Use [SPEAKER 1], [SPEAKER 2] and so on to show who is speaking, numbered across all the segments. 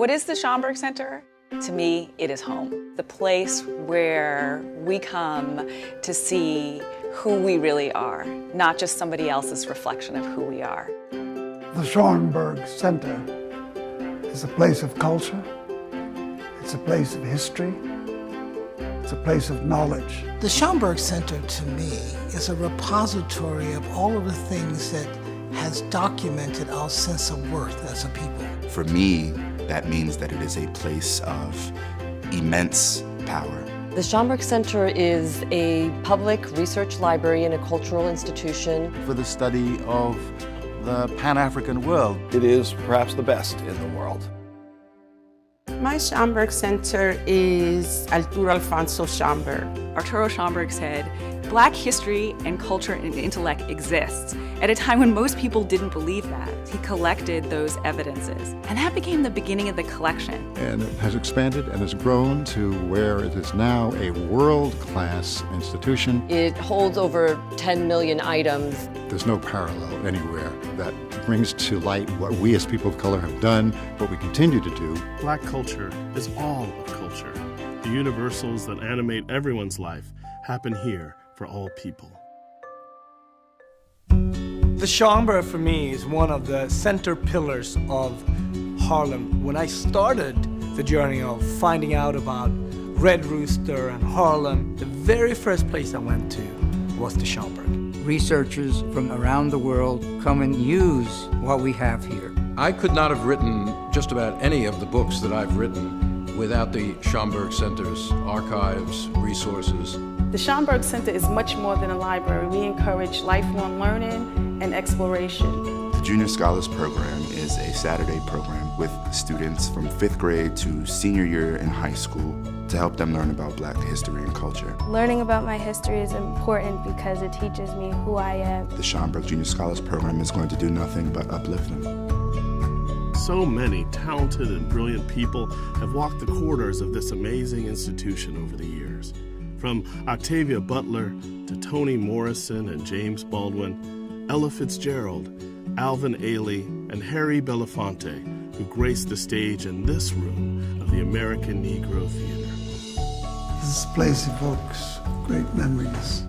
[SPEAKER 1] What is the Schomburg Center? To me, it is home. The place where we come to see who we really are, not just somebody else's reflection of who we are.
[SPEAKER 2] The Schomburg Center is a place of culture, it's a place of history, it's a place of knowledge.
[SPEAKER 3] The Schomburg Center, to me, is a repository of all of the things that has documented our sense of worth as a people.
[SPEAKER 4] For me, that means that it is a place of immense power.
[SPEAKER 5] The Schomburg Center is a public research library and a cultural institution
[SPEAKER 6] for the study of the Pan-African world.
[SPEAKER 7] It is perhaps the best in the world.
[SPEAKER 8] My Schomburg Center is Arturo Alfonso Schomburg.
[SPEAKER 1] Arturo Schomburg said, Black history and culture and intellect exists at a time when most people didn't believe that. He collected those evidences, and that became the beginning of the collection.
[SPEAKER 9] And it has expanded and has grown to where it is now a world-class institution.
[SPEAKER 5] It holds over 10 million items.
[SPEAKER 9] There's no parallel anywhere that brings to light what we as people of color have done, what we continue to do.
[SPEAKER 10] Black culture is all of culture. The universals that animate everyone's life happen here for all people.
[SPEAKER 11] The Schomburg for me is one of the center pillars of Harlem. When I started the journey of finding out about Red Rooster and Harlem, the very first place I went to was the Schomburg.
[SPEAKER 12] Researchers from around the world come and use what we have here.
[SPEAKER 7] I could not have written just about any of the books that I've written without the Schomburg Center's archives, resources.
[SPEAKER 13] The Schomburg Center is much more than a library. We encourage lifelong learning and exploration.
[SPEAKER 4] The Junior Scholars Program is a Saturday program with students from 5th grade to senior year in high school to help them learn about Black history and culture.
[SPEAKER 14] Learning about my history is important because it teaches me who I am.
[SPEAKER 4] The Schomburg Junior Scholars Program is going to do nothing but uplift them.
[SPEAKER 10] So many talented and brilliant people have walked the corridors of this amazing institution over the years. From Octavia Butler to Toni Morrison and James Baldwin, Ella Fitzgerald, Alvin Ailey, and Harry Belafonte, who graced the stage in this room of the American Negro Theater.
[SPEAKER 2] This place evokes great memories.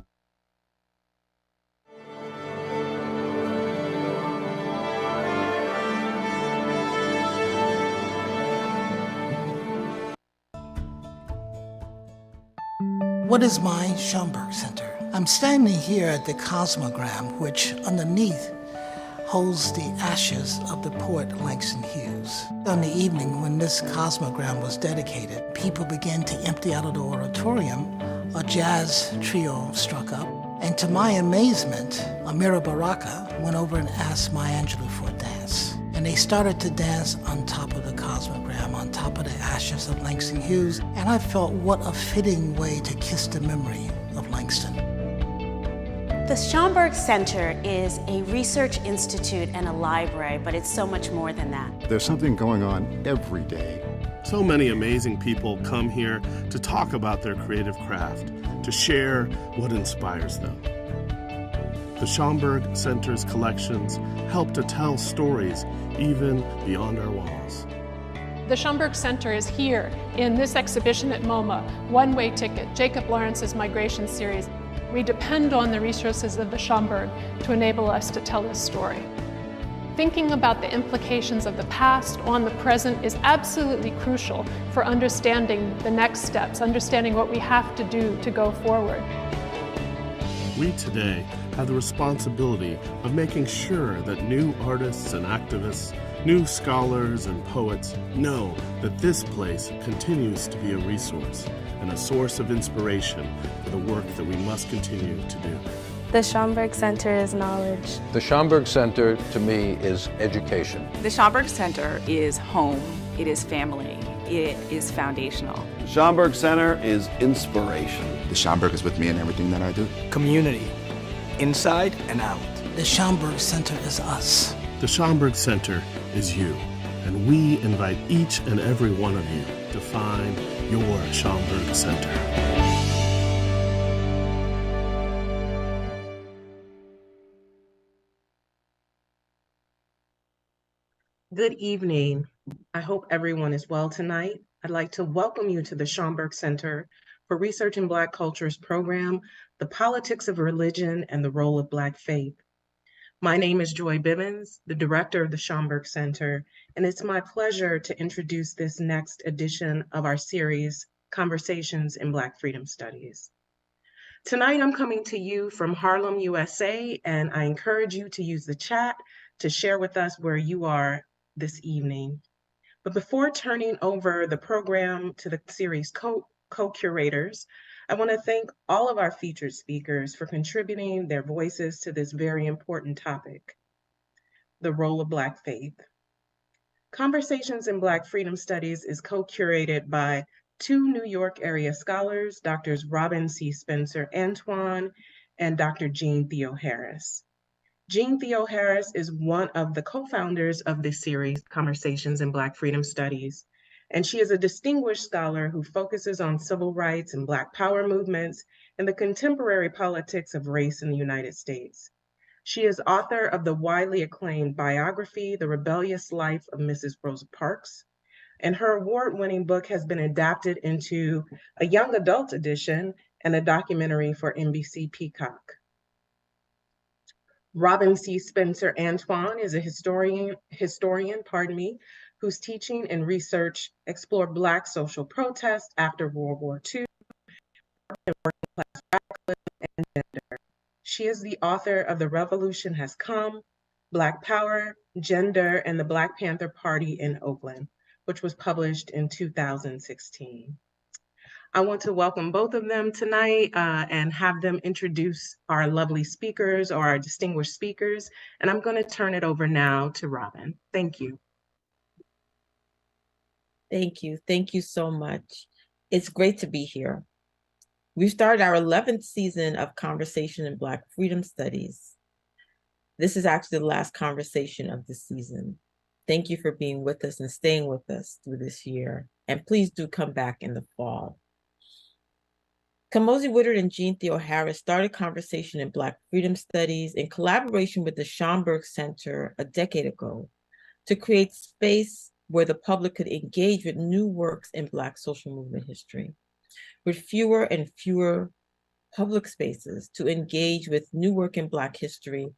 [SPEAKER 3] What is my Schomburg Center? I'm standing here at the Cosmogram, which underneath holds the ashes of the poet Langston Hughes. On the evening when this Cosmogram was dedicated, people began to empty out of the auditorium. A jazz trio struck up, and to my amazement, Amira Baraka went over and asked Maya Angelou for a dance. And they started to dance on top of the Cosmogram, on top of the ashes of Langston Hughes, and I felt what a fitting way to kiss the memory of Langston.
[SPEAKER 15] The Schomburg Center is a research institute and a library, but it's so much more than that.
[SPEAKER 9] There's something going on every day.
[SPEAKER 10] So many amazing people come here to talk about their creative craft, to share what inspires them. The Schomburg Center's collections help to tell stories even beyond our walls.
[SPEAKER 16] The Schomburg Center is here in this exhibition at MoMA, One-Way Ticket, Jacob Lawrence's Migration Series. We depend on the resources of the Schomburg to enable us to tell this story. Thinking about the implications of the past on the present is absolutely crucial for understanding the next steps, understanding what we have to do to go forward.
[SPEAKER 10] We today have the responsibility of making sure that new artists and activists, new scholars and poets know that this place continues to be a resource and a source of inspiration for the work that we must continue to do.
[SPEAKER 14] The Schomburg Center is knowledge.
[SPEAKER 7] The Schomburg Center, to me, is education.
[SPEAKER 1] The Schomburg Center is home, it is family, it is foundational.
[SPEAKER 7] The Schomburg Center is inspiration.
[SPEAKER 4] The Schomburg is with me in everything that I do.
[SPEAKER 11] Community, inside and out.
[SPEAKER 3] The Schomburg Center is us.
[SPEAKER 10] The Schomburg Center is you, and we invite each and every one of you to find your Schomburg Center.
[SPEAKER 8] Good evening. I hope everyone is well tonight. I'd like to welcome you to the Schomburg Center for Research in Black Cultures program, The Politics of Religion and the Role of Black Faith. My name is Joy Bibbins, the director of the Schomburg Center, and it's my pleasure to introduce this next edition of our series, Conversations in Black Freedom Studies. Tonight, I'm coming to you from Harlem, USA, and I encourage you to use the chat to share with us where you are this evening. But before turning over the program to the series co-curators, I want to thank all of our featured speakers for contributing their voices to this very important topic, the role of Black faith. Conversations in Black Freedom Studies is co-curated by two New York area scholars, Drs. Robyn C. Spencer-Antoine and Dr. Jeanne Theoharis. Jeanne Theoharis is one of the co-founders of this series, Conversations in Black Freedom Studies, and she is a distinguished scholar who focuses on civil rights and Black power movements and the contemporary politics of race in the United States. She is author of the widely acclaimed biography, The Rebellious Life of Mrs. Rosa Parks, and her award-winning book has been adapted into a young adult edition and a documentary for NBC Peacock. Robyn C. Spencer-Antoine is a historian, whose teaching and research explore Black social protest after World War II, and working class radicalism and gender. She is the author of The Revolution Has Come, Black Power, Gender, and the Black Panther Party in Oakland, which was published in 2016. I want to welcome both of them tonight and have them introduce our lovely speakers or our distinguished speakers. And I'm going to turn it over now to Robyn. Thank you.
[SPEAKER 17] Thank you. Thank you so much. It's great to be here. We've started our 11th season of Conversation in Black Freedom Studies. This is actually the last conversation of the season. Thank you for being with us and staying with us through this year. And please do come back in the fall. Kamosi Woodard and Jeanne Theoharis started Conversation in Black Freedom Studies in collaboration with the Schomburg Center a decade ago to create space where the public could engage with new works in Black social movement history. With fewer and fewer public spaces to engage with new work in Black history,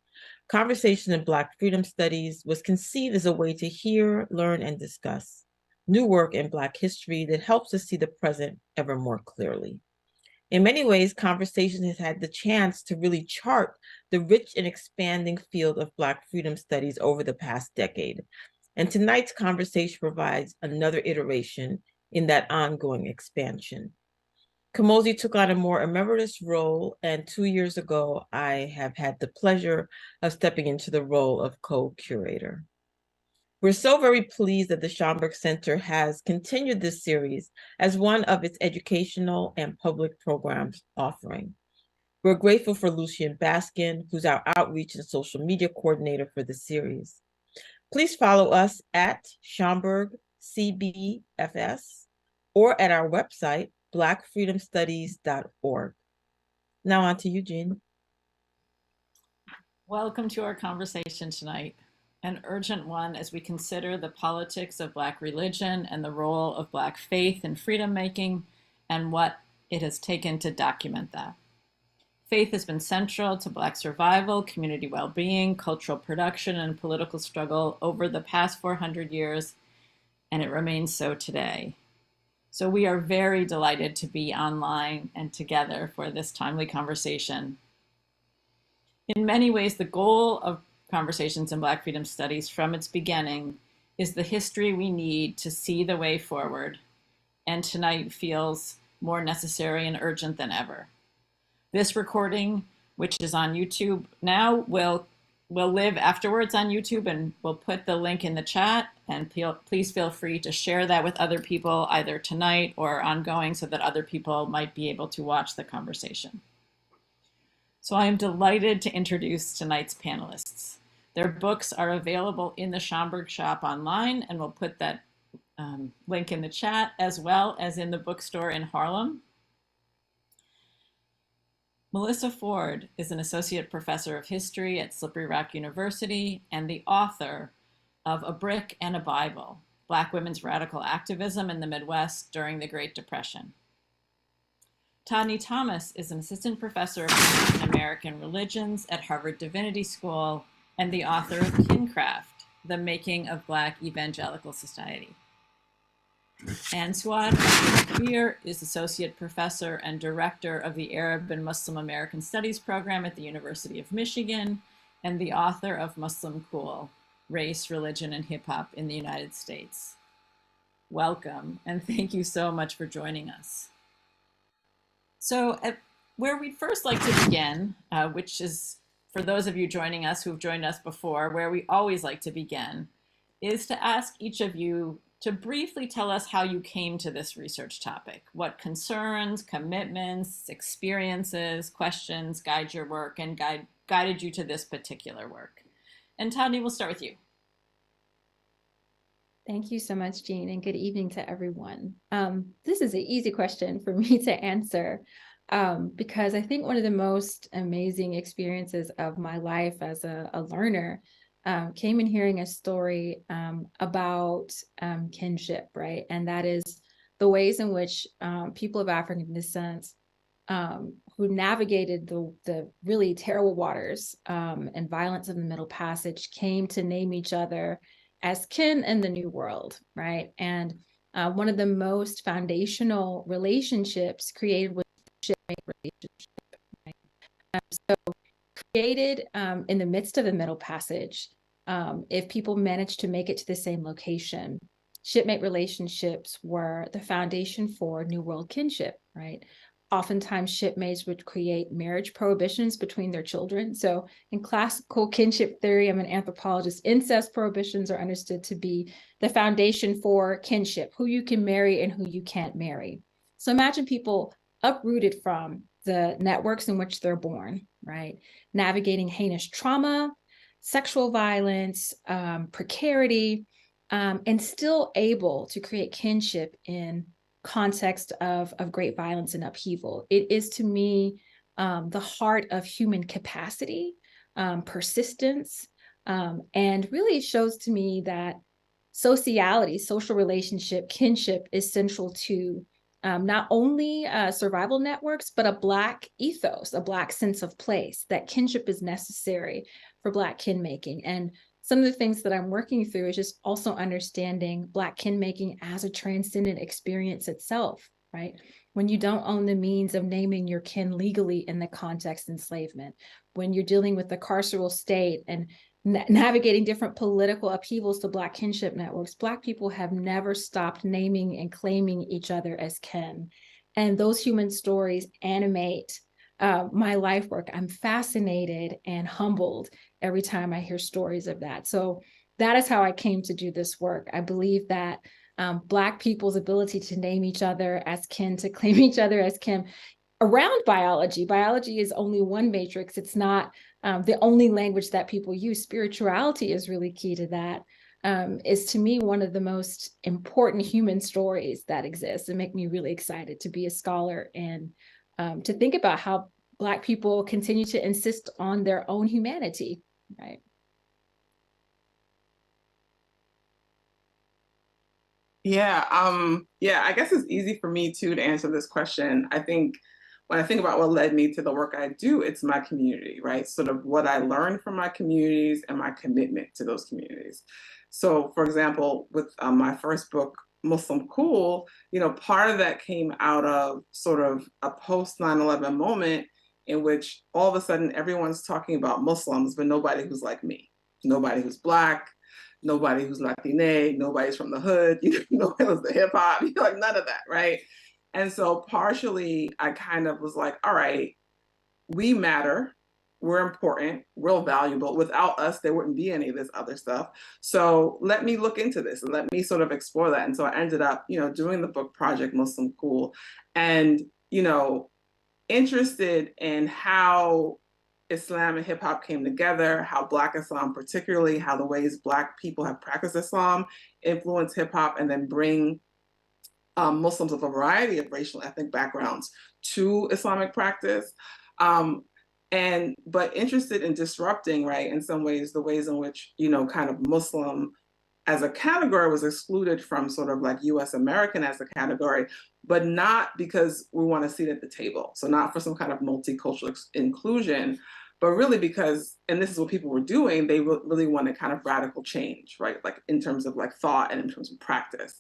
[SPEAKER 17] Conversation in Black Freedom Studies was conceived as a way to hear, learn, and discuss new work in Black history that helps us see the present ever more clearly. In many ways, Conversation has had the chance to really chart the rich and expanding field of Black freedom studies over the past decade. And tonight's conversation provides another iteration in that ongoing expansion. Kamosi took on a more emeritus role, and 2 years ago, I have had the pleasure of stepping into the role of co-curator. We're so very pleased that the Schomburg Center has continued this series as one of its educational and public programs offering. We're grateful for Lucien Baskin, who's our outreach and social media coordinator for the series. Please follow us at Schomburg CBFS or at our website, blackfreedomstudies.org. Now on to you, Jeanne.
[SPEAKER 18] Welcome to our conversation tonight, an urgent one as we consider the politics of Black religion and the role of Black faith in freedom making and what it has taken to document that. Faith has been central to Black survival, community well-being, cultural production, and political struggle over the past 400 years, and it remains so today. So we are very delighted to be online and together for this timely conversation. In many ways, the goal of Conversations in Black Freedom Studies from its beginning is the history we need to see the way forward, and tonight feels more necessary and urgent than ever. This recording, which is on YouTube now, will live afterwards on YouTube, and we'll put the link in the chat, and please feel free to share that with other people either tonight or ongoing so that other people might be able to watch the conversation. So I am delighted to introduce tonight's panelists. Their books are available in the Schomburg shop online, and we'll put that link in the chat as well as in the bookstore in Harlem. Melissa Ford is an associate professor of history at Slippery Rock University and the author of A Brick and a Bible, Black Women's Radical Activism in the Midwest During the Great Depression. Todne Thomas is an assistant professor of African American religions at Harvard Divinity School and the author of Kincraft, The Making of Black Evangelical Society. And Suad Kabir is associate professor and director of the Arab and Muslim American Studies program at the University of Michigan and the author of Muslim Cool, Race, Religion, and Hip Hop in the United States. Welcome, and thank you so much for joining us. So where we'd first like to begin, which is for those of you joining us who've joined us before, where we always like to begin, is to ask each of you to briefly tell us how you came to this research topic, what concerns, commitments, experiences, questions guide your work and guided you to this particular work. And Todne, we'll start with you.
[SPEAKER 19] Thank you so much, Jeanne, and good evening to everyone. This is an easy question for me to answer because I think one of the most amazing experiences of my life as a learner came in hearing a story about kinship, right? And that is the ways in which people of African descent who navigated the really terrible waters and violence of the Middle Passage came to name each other as kin in the New World, right? And one of the most foundational relationships created was the shipmate relationship, right? So created in the midst of the Middle Passage, if people managed to make it to the same location, shipmate relationships were the foundation for New World kinship, right? Oftentimes shipmates would create marriage prohibitions between their children. So in classical kinship theory, I'm an anthropologist, incest prohibitions are understood to be the foundation for kinship, who you can marry and who you can't marry. So imagine people uprooted from the networks in which they're born, right? Navigating heinous trauma, sexual violence, precarity, and still able to create kinship in context of great violence and upheaval. It is to me the heart of human capacity, persistence, and really shows to me that sociality, social relationship, kinship is central to not only survival networks, but a Black ethos, a Black sense of place, that kinship is necessary for Black kin making. And some of the things that I'm working through is just also understanding Black kin making as a transcendent experience itself, right? When you don't own the means of naming your kin legally in the context of enslavement, when you're dealing with the carceral state and navigating different political upheavals to Black kinship networks, Black people have never stopped naming and claiming each other as kin. And those human stories animate my life work. I'm fascinated and humbled every time I hear stories of that. So that is how I came to do this work. I believe that Black people's ability to name each other as kin, to claim each other as kin around biology. Biology is only one matrix. It's not the only language that people use. Spirituality is really key to that. Is to me one of the most important human stories that exist and make me really excited to be a scholar and to think about how Black people continue to insist on their own humanity, right?
[SPEAKER 20] Yeah, I guess it's easy for me too to answer this question. I think when I think about what led me to the work I do, it's my community, right? Sort of what I learned from my communities and my commitment to those communities. So for example, with my first book, Muslim Cool, part of that came out of sort of a post 9/11 moment in which all of a sudden everyone's talking about Muslims, but nobody who's like me, nobody who's Black, nobody who's Latina, nobody's from the hood, nobody was the hip hop, like none of that, right? And so partially I kind of was like, all right, we matter, we're important, we're valuable. Without us, there wouldn't be any of this other stuff. So let me look into this and let me sort of explore that. And so I ended up, doing the book project Muslim Cool and, interested in how Islam and hip hop came together, how Black Islam particularly, how the ways Black people have practiced Islam influence hip hop and then bring Muslims of a variety of racial and ethnic backgrounds to Islamic practice. But interested in disrupting, right, in some ways, the ways in which, kind of Muslim as a category was excluded from sort of like US American as a category, but not because we want a seat at the table. So not for some kind of multicultural inclusion, but really because, and this is what people were doing, they really wanted kind of radical change, right? Like in terms of like thought and in terms of practice.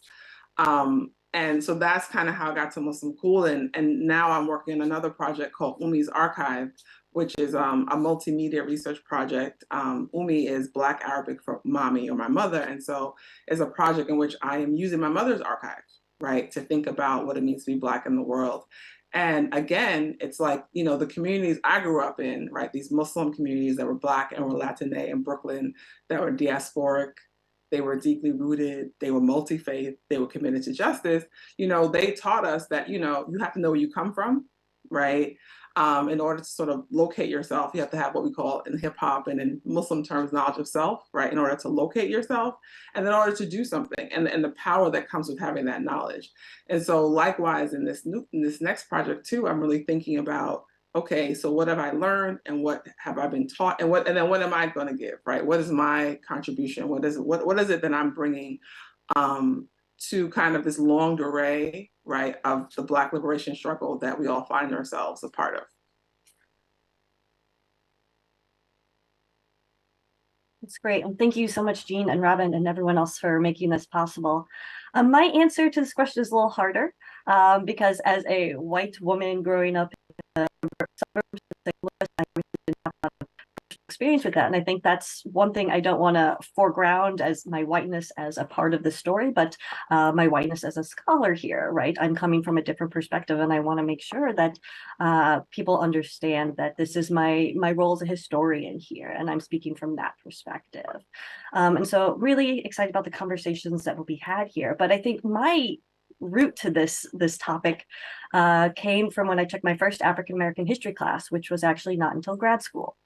[SPEAKER 20] And so that's kind of how I got to Muslim Cool. And now I'm working on another project called Umi's Archive, which is a multimedia research project. Umi is Black Arabic for mommy or my mother. And so it's a project in which I am using my mother's archive, right, to think about what it means to be Black in the world. And again, it's like, you know, the communities I grew up in, right, these Muslim communities that were Black and were Latine in Brooklyn, that were diasporic, they were deeply rooted, they were multi-faith, they were committed to justice. You know, they taught us that, you know, you have to know where you come from, right? In order to sort of locate yourself, you have to have what we call in hip hop and in Muslim terms, knowledge of self, right? In order to locate yourself and in order to do something and the power that comes with having that knowledge. And so likewise in this next project too, I'm really thinking about, okay, so what have I learned and what have I been taught and then what am I going to give, right? What is my contribution? What is it that I'm bringing to kind of this longue durée, right, of the Black liberation struggle that we all find ourselves a part of.
[SPEAKER 21] That's great. And thank you so much, Jeanne and Robyn and everyone else for making this possible. My answer to this question is a little harder because as a white woman growing up in the suburbs of St. Louis, I really didn't have a lot of experience with that. And I think that's one thing I don't want to foreground as my whiteness as a part of the story, but my whiteness as a scholar here, right? I'm coming from a different perspective and I want to make sure that people understand that this is my role as a historian here and I'm speaking from that perspective. And so really excited about the conversations that will be had here. But I think my route to this topic came from when I took my first African American history class, which was actually not until grad school.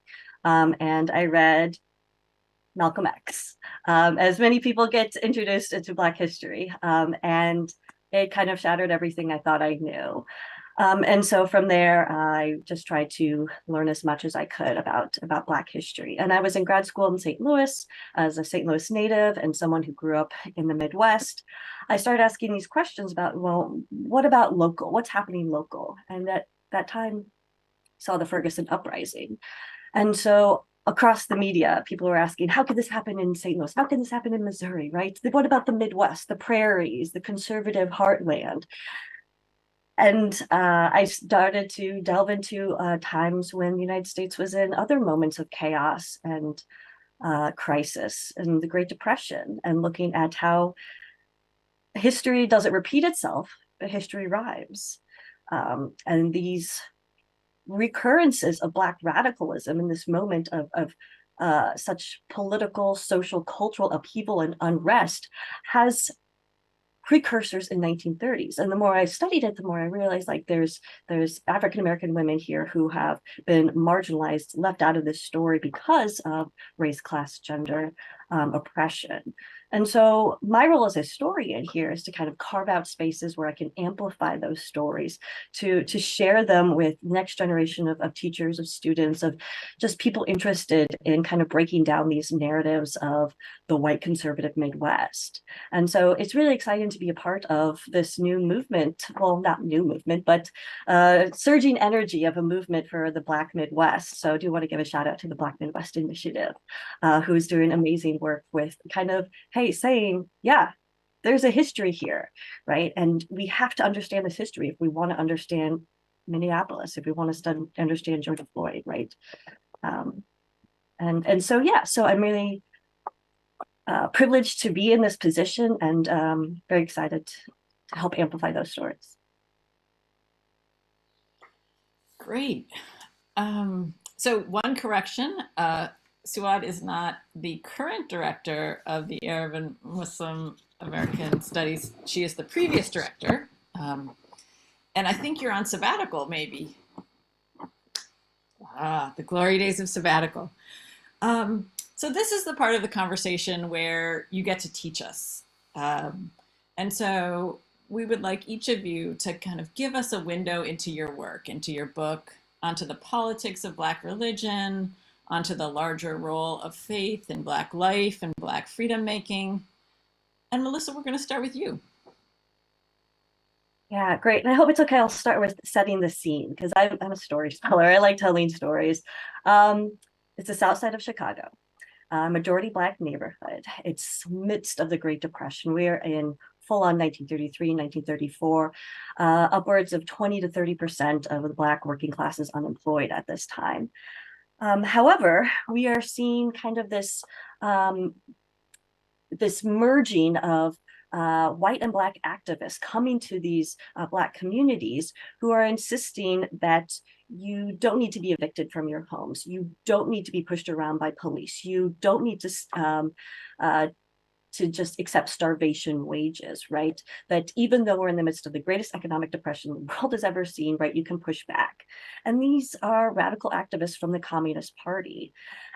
[SPEAKER 21] And I read Malcolm X, as many people get introduced into Black history, and it kind of shattered everything I thought I knew. And so from there, I just tried to learn as much as I could about Black history. And I was in grad school in St. Louis as a St. Louis native and someone who grew up in the Midwest. I started asking these questions about, well, what about local? What's happening local? And at that time, saw the Ferguson uprising. And so across the media, people were asking, how could this happen in St. Louis? How can this happen in Missouri, right? What about the Midwest, the prairies, the conservative heartland? And I started to delve into times when the United States was in other moments of chaos and crisis and the Great Depression, and looking at how history doesn't repeat itself, but history rhymes. And these recurrences of Black radicalism in this moment of such political, social, cultural upheaval and unrest has precursors in 1930s. And the more I studied it, the more I realized like there's African-American women here who have been marginalized, left out of this story because of race, class, gender, oppression. And so my role as a historian here is to kind of carve out spaces where I can amplify those stories, to share them with next generation of teachers, of students, of just people interested in kind of breaking down these narratives of the white conservative Midwest. And so it's really exciting to be a part of this new movement, well, not new movement, but surging energy of a movement for the Black Midwest. So I do want to give a shout out to the Black Midwest Initiative, who's doing amazing work with kind of, hey, saying, yeah, there's a history here, right? And we have to understand this history if we want to understand Minneapolis, if we want to understand George Floyd, right? And so, yeah, so I'm really privileged to be in this position and very excited to help amplify those stories.
[SPEAKER 18] Great. So one correction, Suad is not the current director of the Arab and Muslim American Studies. She is the previous director. And I think you're on sabbatical, maybe. The glory days of sabbatical. So this is the part of the conversation where you get to teach us. And so we would like each of you to kind of give us a window into your work, into your book, onto the politics of Black religion, onto the larger role of faith in Black life and Black freedom making. And Melissa, we're going to start with you.
[SPEAKER 21] Yeah, great. And I hope it's okay. I'll start with setting the scene because I'm a storyteller. I like telling stories. It's the South Side of Chicago, majority Black neighborhood. It's midst of the Great Depression. We are in full-on 1933, 1934. Upwards of 20 to 30% of the Black working class is unemployed at this time. However, we are seeing kind of this this merging of white and Black activists coming to these Black communities who are insisting that you don't need to be evicted from your homes. You don't need to be pushed around by police. You don't need to just accept starvation wages, right? That even though we're in the midst of the greatest economic depression the world has ever seen, right, you can push back. And these are radical activists from the Communist Party.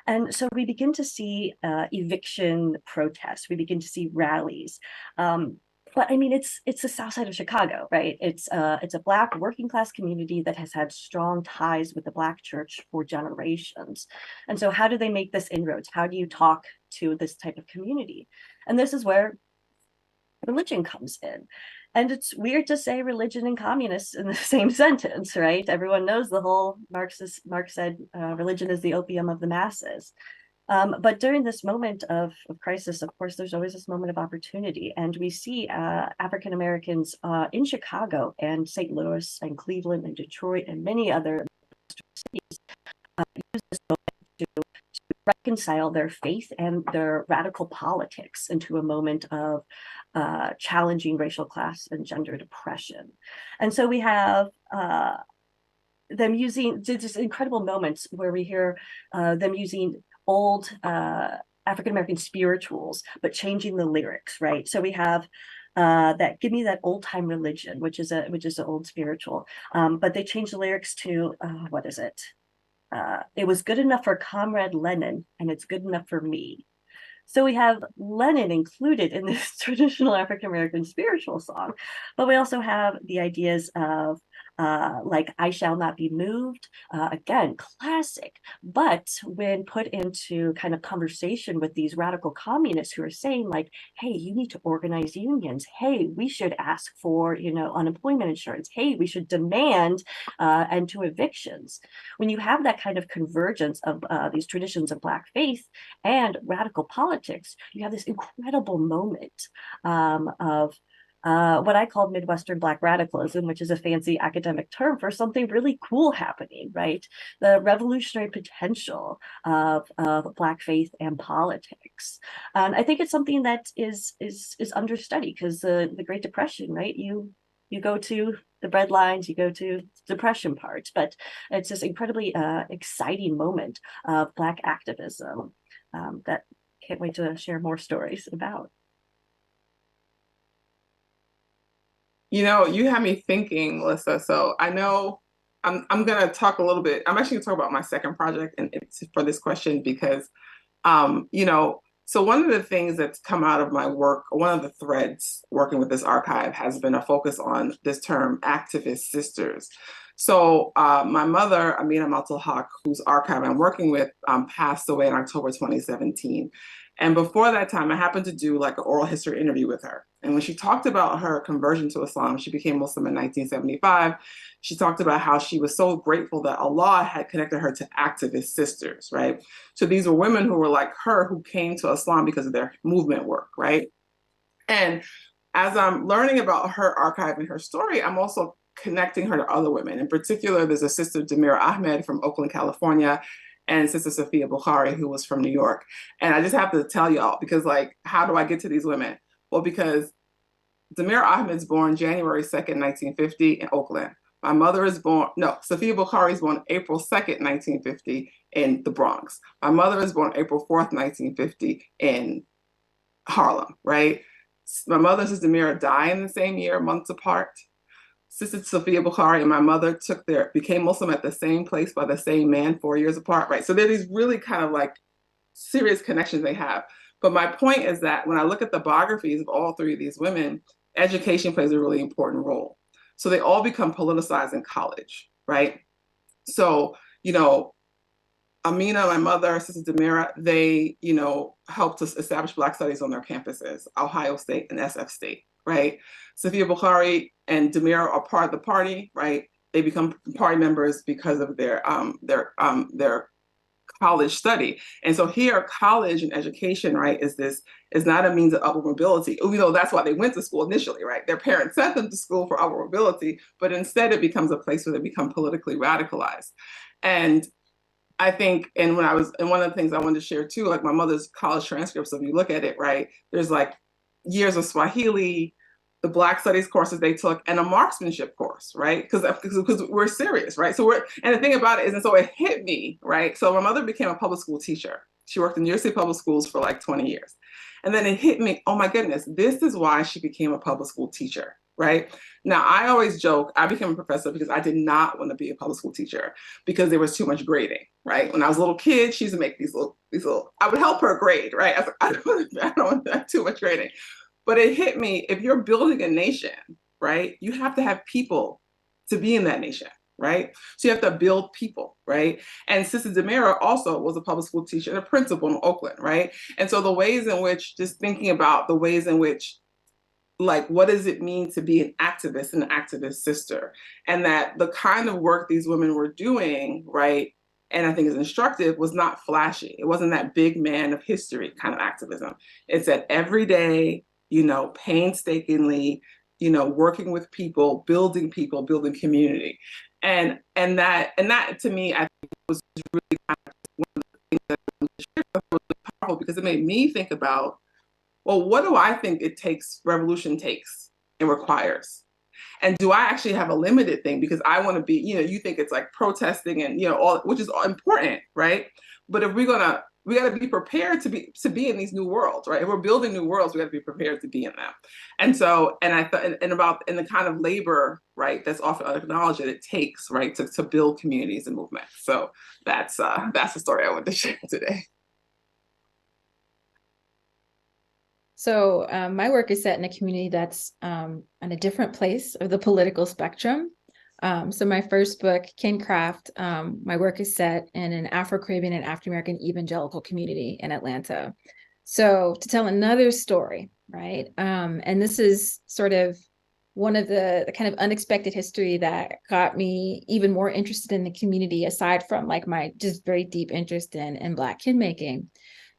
[SPEAKER 21] And so we begin to see eviction protests. We begin to see rallies. But I mean, it's the South Side of Chicago, right? It's a Black working class community that has had strong ties with the Black church for generations. And so how do they make this inroads? How do you talk to this type of community? And this is where religion comes in. And it's weird to say religion and communists in the same sentence, right? Everyone knows the whole Marx said religion is the opium of the masses. But during this moment of crisis, of course, there's always this moment of opportunity. And we see African Americans in Chicago and St. Louis and Cleveland and Detroit and many other cities use this moment to reconcile their faith and their radical politics into a moment of challenging racial class and gender depression. And so we have them using just incredible moments where we hear them using old African-American spirituals, but changing the lyrics, right? So we have that "Give Me That Old Time Religion," which is an old spiritual, but they change the lyrics to what is it? It was good enough for Comrade Lenin, and it's good enough for me. So we have Lenin included in this traditional African-American spiritual song, but we also have the ideas of like "I Shall Not Be Moved," again, classic, but when put into kind of conversation with these radical communists who are saying like, hey, you need to organize unions. Hey, we should ask for, unemployment insurance. Hey, we should demand end to evictions. When you have that kind of convergence of these traditions of Black faith and radical politics, you have this incredible moment of what I call Midwestern Black radicalism, which is a fancy academic term for something really cool happening, right? The revolutionary potential of Black faith and politics. And I think it's something that is understudied because the Great Depression, right? You go to the bread lines, you go to depression parts, but it's this incredibly exciting moment of Black activism that can't wait to share more stories about.
[SPEAKER 20] You have me thinking, Melissa. So I know I'm going to talk a little bit. I'm actually going to talk about my second project and for this question because, so one of the things that's come out of my work, one of the threads working with this archive has been a focus on this term, activist sisters. So my mother, Amina Maltul-Haq, whose archive I'm working with, passed away in October 2017. And before that time, I happened to do like an oral history interview with her. And when she talked about her conversion to Islam, she became Muslim in 1975. She talked about how she was so grateful that Allah had connected her to activist sisters, right? So these were women who were like her, who came to Islam because of their movement work, right? And as I'm learning about her archive and her story, I'm also connecting her to other women. In particular, there's a sister, Damira Ahmed from Oakland, California, and Sister Sophia Bukhari, who was from New York. And I just have to tell y'all, because like, how do I get to these women? Well, because Damira Ahmed's born January 2nd, 1950 in Oakland. My mother is born, Sophia Bukhari is born April 2nd, 1950 in the Bronx. My mother is born April 4th, 1950 in Harlem, right? My mother and Sister Damira died in the same year, months apart. Sister Sophia Bukhari and my mother became Muslim at the same place by the same man 4 years apart, right? So there are these really kind of like serious connections they have. But my point is that when I look at the biographies of all three of these women, education plays a really important role. So they all become politicized in college, right? So, Amina, my mother, Sister Demira, they, helped us establish Black studies on their campuses, Ohio State and SF State, right? Safia Bukhari and Demira are part of the party, right? They become party members because of their college study. And so here, college and education, right, is not a means of upward mobility, even though that's why they went to school initially, right? Their parents sent them to school for upward mobility, but instead it becomes a place where they become politically radicalized. And I think, and one of the things I wanted to share too, like my mother's college transcripts, if you look at it, right, there's like years of Swahili, the Black studies courses they took, and a marksmanship course, right? Because we're serious, right? And the thing about it is, and so it hit me, right? So my mother became a public school teacher. She worked in New York City public schools for like 20 years. And then it hit me, oh my goodness, this is why she became a public school teacher, right? Now, I always joke, I became a professor because I did not want to be a public school teacher because there was too much grading, right? When I was a little kid, she used to make these little, I would help her grade, right? I was like, I don't want that too much grading. But it hit me, if you're building a nation, right, you have to have people to be in that nation, right? So you have to build people, right? And Sister Demira also was a public school teacher and a principal in Oakland, right? And so the ways in which, just thinking about the ways in which, like, what does it mean to be an activist and an activist sister? And that the kind of work these women were doing, right, and I think is instructive, was not flashy. It wasn't that big man of history kind of activism. It's that every day, painstakingly, working with people, building community. And that to me, I think was really kind of one of the things that was really powerful, because it made me think about, well, what do I think revolution takes and requires? And do I actually have a limited thing? Because I want to be, you think it's like protesting and, all, which is all important, right? But if we got to be prepared to be in these new worlds, right? If we're building new worlds, we got to be prepared to be in them. And so, and I thought, and the kind of labor, right, that's often unacknowledged that it takes, right, to build communities and movements. So that's the story I wanted to share today.
[SPEAKER 19] So my work is set in a community that's on a different place of the political spectrum. So my first book, Kincraft, my work is set in an Afro-Caribbean and African-American evangelical community in Atlanta. So to tell another story, right? And this is sort of one of the kind of unexpected history that got me even more interested in the community, aside from like my just very deep interest in Black kin making.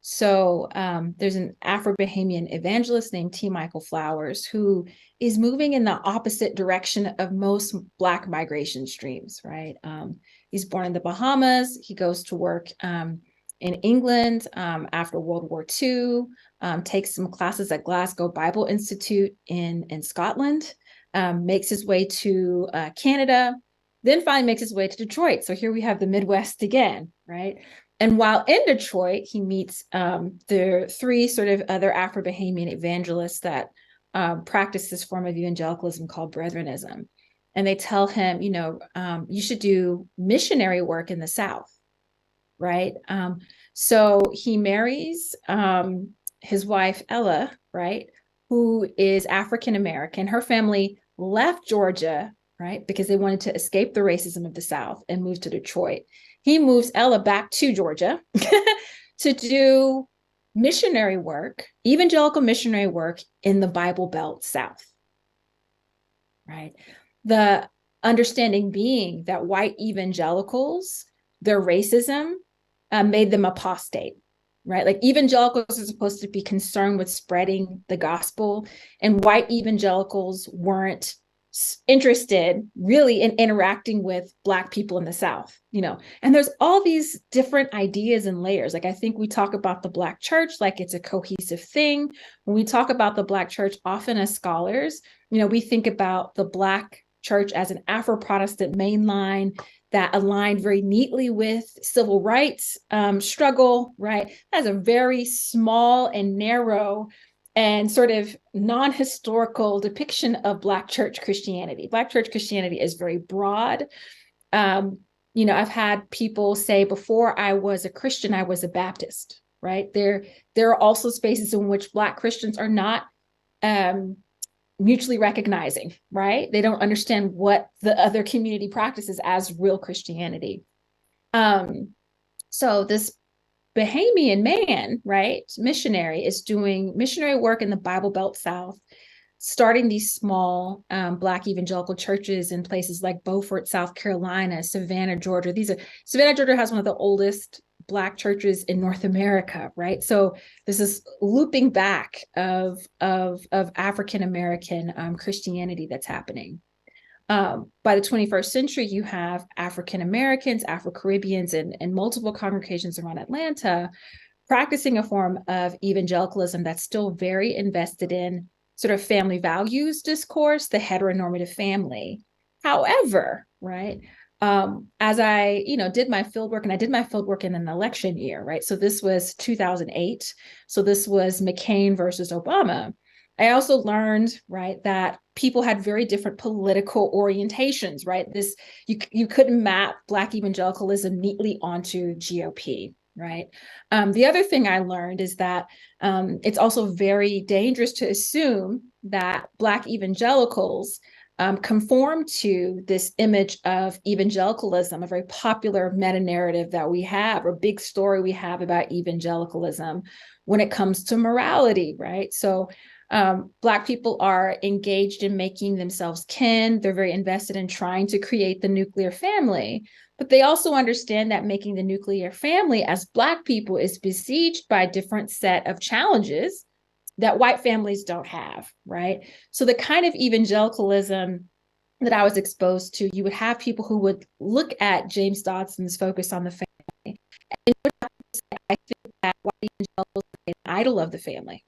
[SPEAKER 19] So there's an Afro-Bahamian evangelist named T. Michael Flowers, who is moving in the opposite direction of most Black migration streams, right? He's born in the Bahamas. He goes to work in England after World War II, takes some classes at Glasgow Bible Institute in Scotland, makes his way to Canada, then finally makes his way to Detroit. So here we have the Midwest again, right? And while in Detroit, he meets the three sort of other Afro-Bahamian evangelists that practice this form of evangelicalism called Brethrenism. And they tell him, you should do missionary work in the South, right? So he marries his wife, Ella, right, who is African-American. Her family left Georgia, right, because they wanted to escape the racism of the South and move to Detroit. He moves Ella back to Georgia to do missionary work, evangelical missionary work in the Bible Belt South, right? The understanding being that white evangelicals, their racism made them apostate, right? Like evangelicals are supposed to be concerned with spreading the gospel, and white evangelicals weren't interested really in interacting with Black people in the South, and there's all these different ideas and layers. Like I think we talk about the Black church like it's a cohesive thing. When we talk about the Black church, often as scholars, we think about the Black church as an Afro-Protestant mainline that aligned very neatly with civil rights struggle, right? That's a very small and narrow and sort of non-historical depiction of Black church Christianity. Black church Christianity is very broad. I've had people say, before I was a Christian, I was a Baptist, right? There are also spaces in which Black Christians are not mutually recognizing, right? They don't understand what the other community practices as real Christianity. So this Bahamian man, right, missionary, is doing missionary work in the Bible Belt South, starting these small Black evangelical churches in places like Beaufort, South Carolina, Savannah, Georgia. Savannah, Georgia has one of the oldest Black churches in North America, right? So this is looping back of African American Christianity that's happening. By the 21st century, you have African Americans, Afro-Caribbeans, and multiple congregations around Atlanta practicing a form of evangelicalism that's still very invested in sort of family values discourse, the heteronormative family. However, right, as I, did my fieldwork, and I did my fieldwork in an election year, right? So this was 2008. So this was McCain versus Obama. I also learned, right, that people had very different political orientations, right? You couldn't map Black evangelicalism neatly onto GOP, right? The other thing I learned is that it's also very dangerous to assume that Black evangelicals conform to this image of evangelicalism, a very popular meta-narrative that we have, or big story we have about evangelicalism when it comes to morality, right? So Black people are engaged in making themselves kin. They're very invested in trying to create the nuclear family, but they also understand that making the nuclear family as Black people is besieged by a different set of challenges that white families don't have, right? So the kind of evangelicalism that I was exposed to, you would have people who would look at James Dodson's focus on the family, and would have to say, I think that white evangelicals are an idol of the family,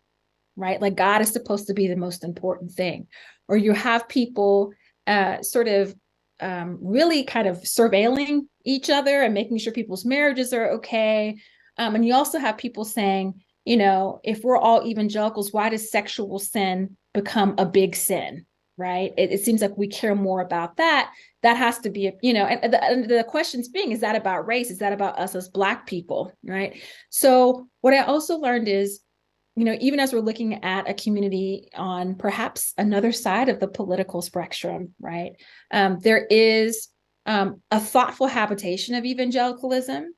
[SPEAKER 19] right? Like God is supposed to be the most important thing. Or you have people really kind of surveilling each other and making sure people's marriages are okay. And you also have people saying, if we're all evangelicals, why does sexual sin become a big sin, right? It seems like we care more about that. That has to be, and the questions being, is that about race? Is that about us as Black people, right? So what I also learned is, even as we're looking at a community on perhaps another side of the political spectrum, right? There is a thoughtful habitation of evangelicalism.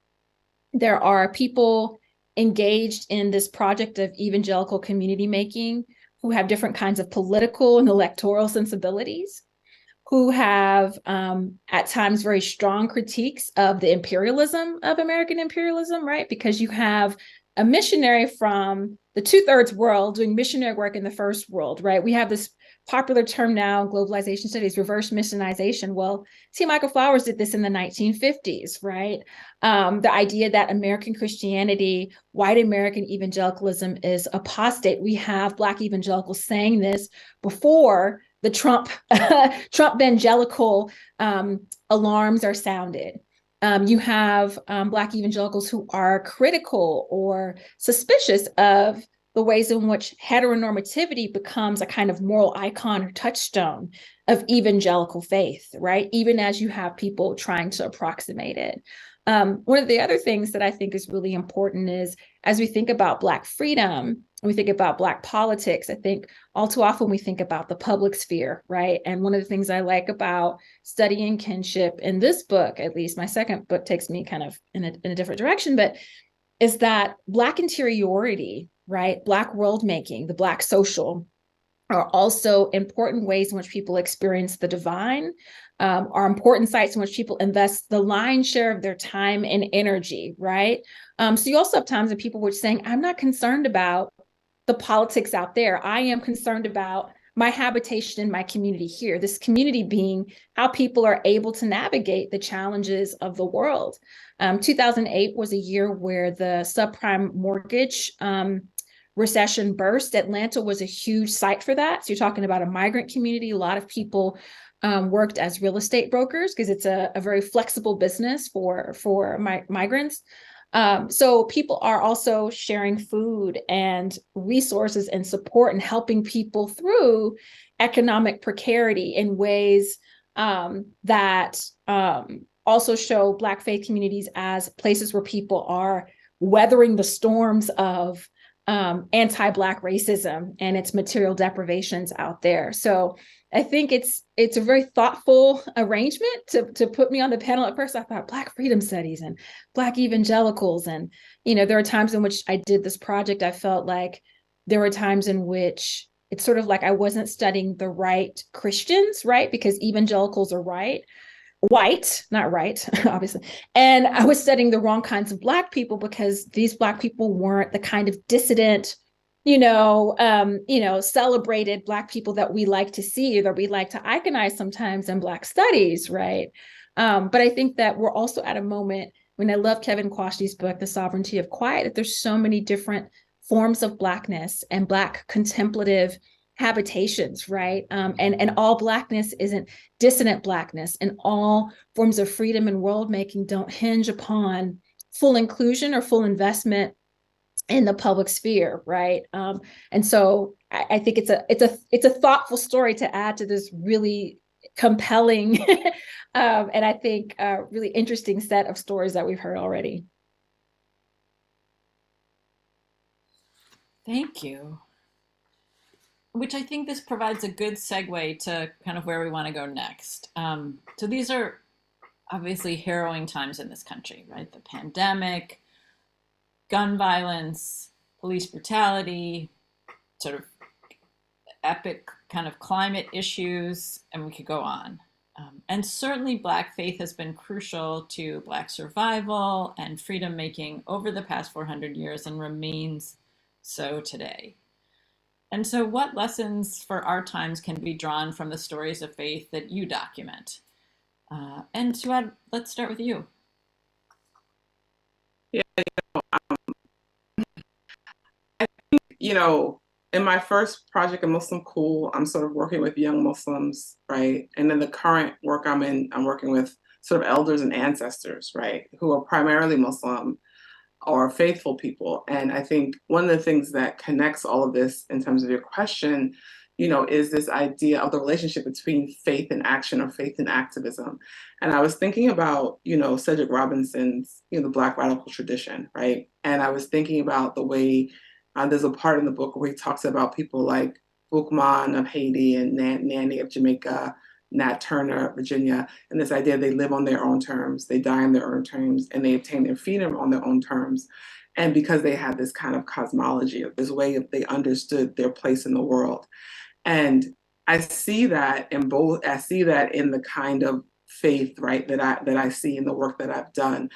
[SPEAKER 19] There are people engaged in this project of evangelical community making who have different kinds of political and electoral sensibilities, who have at times very strong critiques of the imperialism of American imperialism, right? Because you have a missionary from the 2/3 world doing missionary work in the first world, right? We have this popular term now in globalization studies, reverse missionization. Well, T. Michael Flowers did this in the 1950s, right? The idea that American Christianity, white American evangelicalism is apostate. We have Black evangelicals saying this before the Trump evangelical alarms are sounded. You have Black evangelicals who are critical or suspicious of the ways in which heteronormativity becomes a kind of moral icon or touchstone of evangelical faith, right? Even as you have people trying to approximate it. One of the other things that I think is really important is, as we think about Black freedom, we think about Black politics, I think all too often we think about the public sphere, right? And one of the things I like about studying kinship in this book, at least my second book takes me kind of in a different direction, but is that Black interiority, right? Black world making, the Black social, are also important ways in which people experience the divine, are important sites in which people invest the lion's share of their time and energy, right? So you also have times when people were saying, I'm not concerned about the politics out there. I am concerned about my habitation in my community here, this community being how people are able to navigate the challenges of the world. 2008 was a year where the subprime mortgage recession burst. Atlanta was a huge site for that. So you're talking about a migrant community. A lot of people worked as real estate brokers because it's a very flexible business for migrants. So people are also sharing food and resources and support and helping people through economic precarity in ways that also show Black faith communities as places where people are weathering the storms of anti-Black racism and its material deprivations out there. So I think it's a very thoughtful arrangement to put me on the panel. At first, I thought Black freedom studies and Black evangelicals. And, there are times in which I did this project, I felt like there were times in which it's sort of like I wasn't studying the right Christians, right? Because evangelicals are white, not right, obviously. And I was studying the wrong kinds of Black people because these Black people weren't the kind of dissident, celebrated Black people that we like to see, or that we like to iconize sometimes in Black studies, right? But I think that we're also at a moment when I love Kevin Quashie's book, The Sovereignty of Quiet, that there's so many different forms of Blackness and Black contemplative habitations, right? And all Blackness isn't dissident Blackness, and all forms of freedom and world making don't hinge upon full inclusion or full investment in the public sphere, right? And so I think it's a thoughtful story to add to this really compelling and I think really interesting set of stories that we've heard already.
[SPEAKER 18] Thank you. Which I think this provides a good segue to kind of where we want to go next. So these are obviously harrowing times in this country, right? The pandemic, gun violence, police brutality, sort of epic kind of climate issues, and we could go on. And certainly Black faith has been crucial to Black survival and freedom making over the past 400 years and remains so today. And so what lessons for our times can be drawn from the stories of faith that you document? And Suad, let's start with you.
[SPEAKER 20] Yeah, I think, in my first project, A Muslim Cool, I'm sort of working with young Muslims, right? And in the current work I'm in, I'm working with sort of elders and ancestors, right? Who are primarily Muslim or faithful people. And I think one of the things that connects all of this in terms of your question, is this idea of the relationship between faith and action, or faith and activism. And I was thinking about, Cedric Robinson's, the Black radical tradition, right? And I was thinking about the way there's a part in the book where he talks about people like Boukman of Haiti and Nanny of Jamaica, Nat Turner, Virginia, and this idea they live on their own terms, they die on their own terms, and they obtain their freedom on their own terms. And because they had this kind of cosmology, this way of they understood their place in the world. And I see that in both, I see that in the kind of faith, right, that I see in the work that I've done.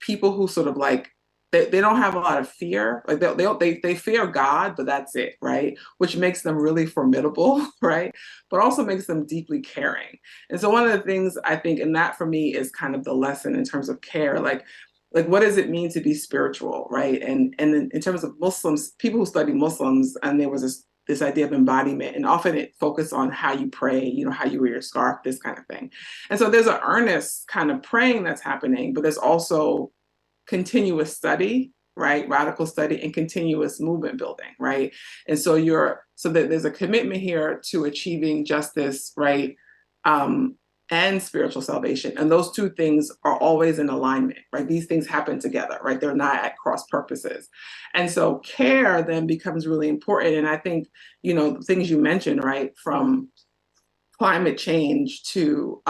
[SPEAKER 20] People who sort of like, they don't have a lot of fear. Like they fear God, but that's it, right? Which makes them really formidable, right? But also makes them deeply caring. And so one of the things I think, and that for me is kind of the lesson in terms of care, like what does it mean to be spiritual, right? And in terms of Muslims, people who study Muslims, and there was this idea of embodiment, and often it focused on how you pray, how you wear your scarf, this kind of thing. And so there's an earnest kind of praying that's happening, but there's also continuous study, right? Radical study and continuous movement building, right? And so there's a commitment here to achieving justice, right? And spiritual salvation. And those two things are always in alignment, right? These things happen together, right? They're not at cross purposes. And so care then becomes really important. And I think, the things you mentioned, right? From climate change to,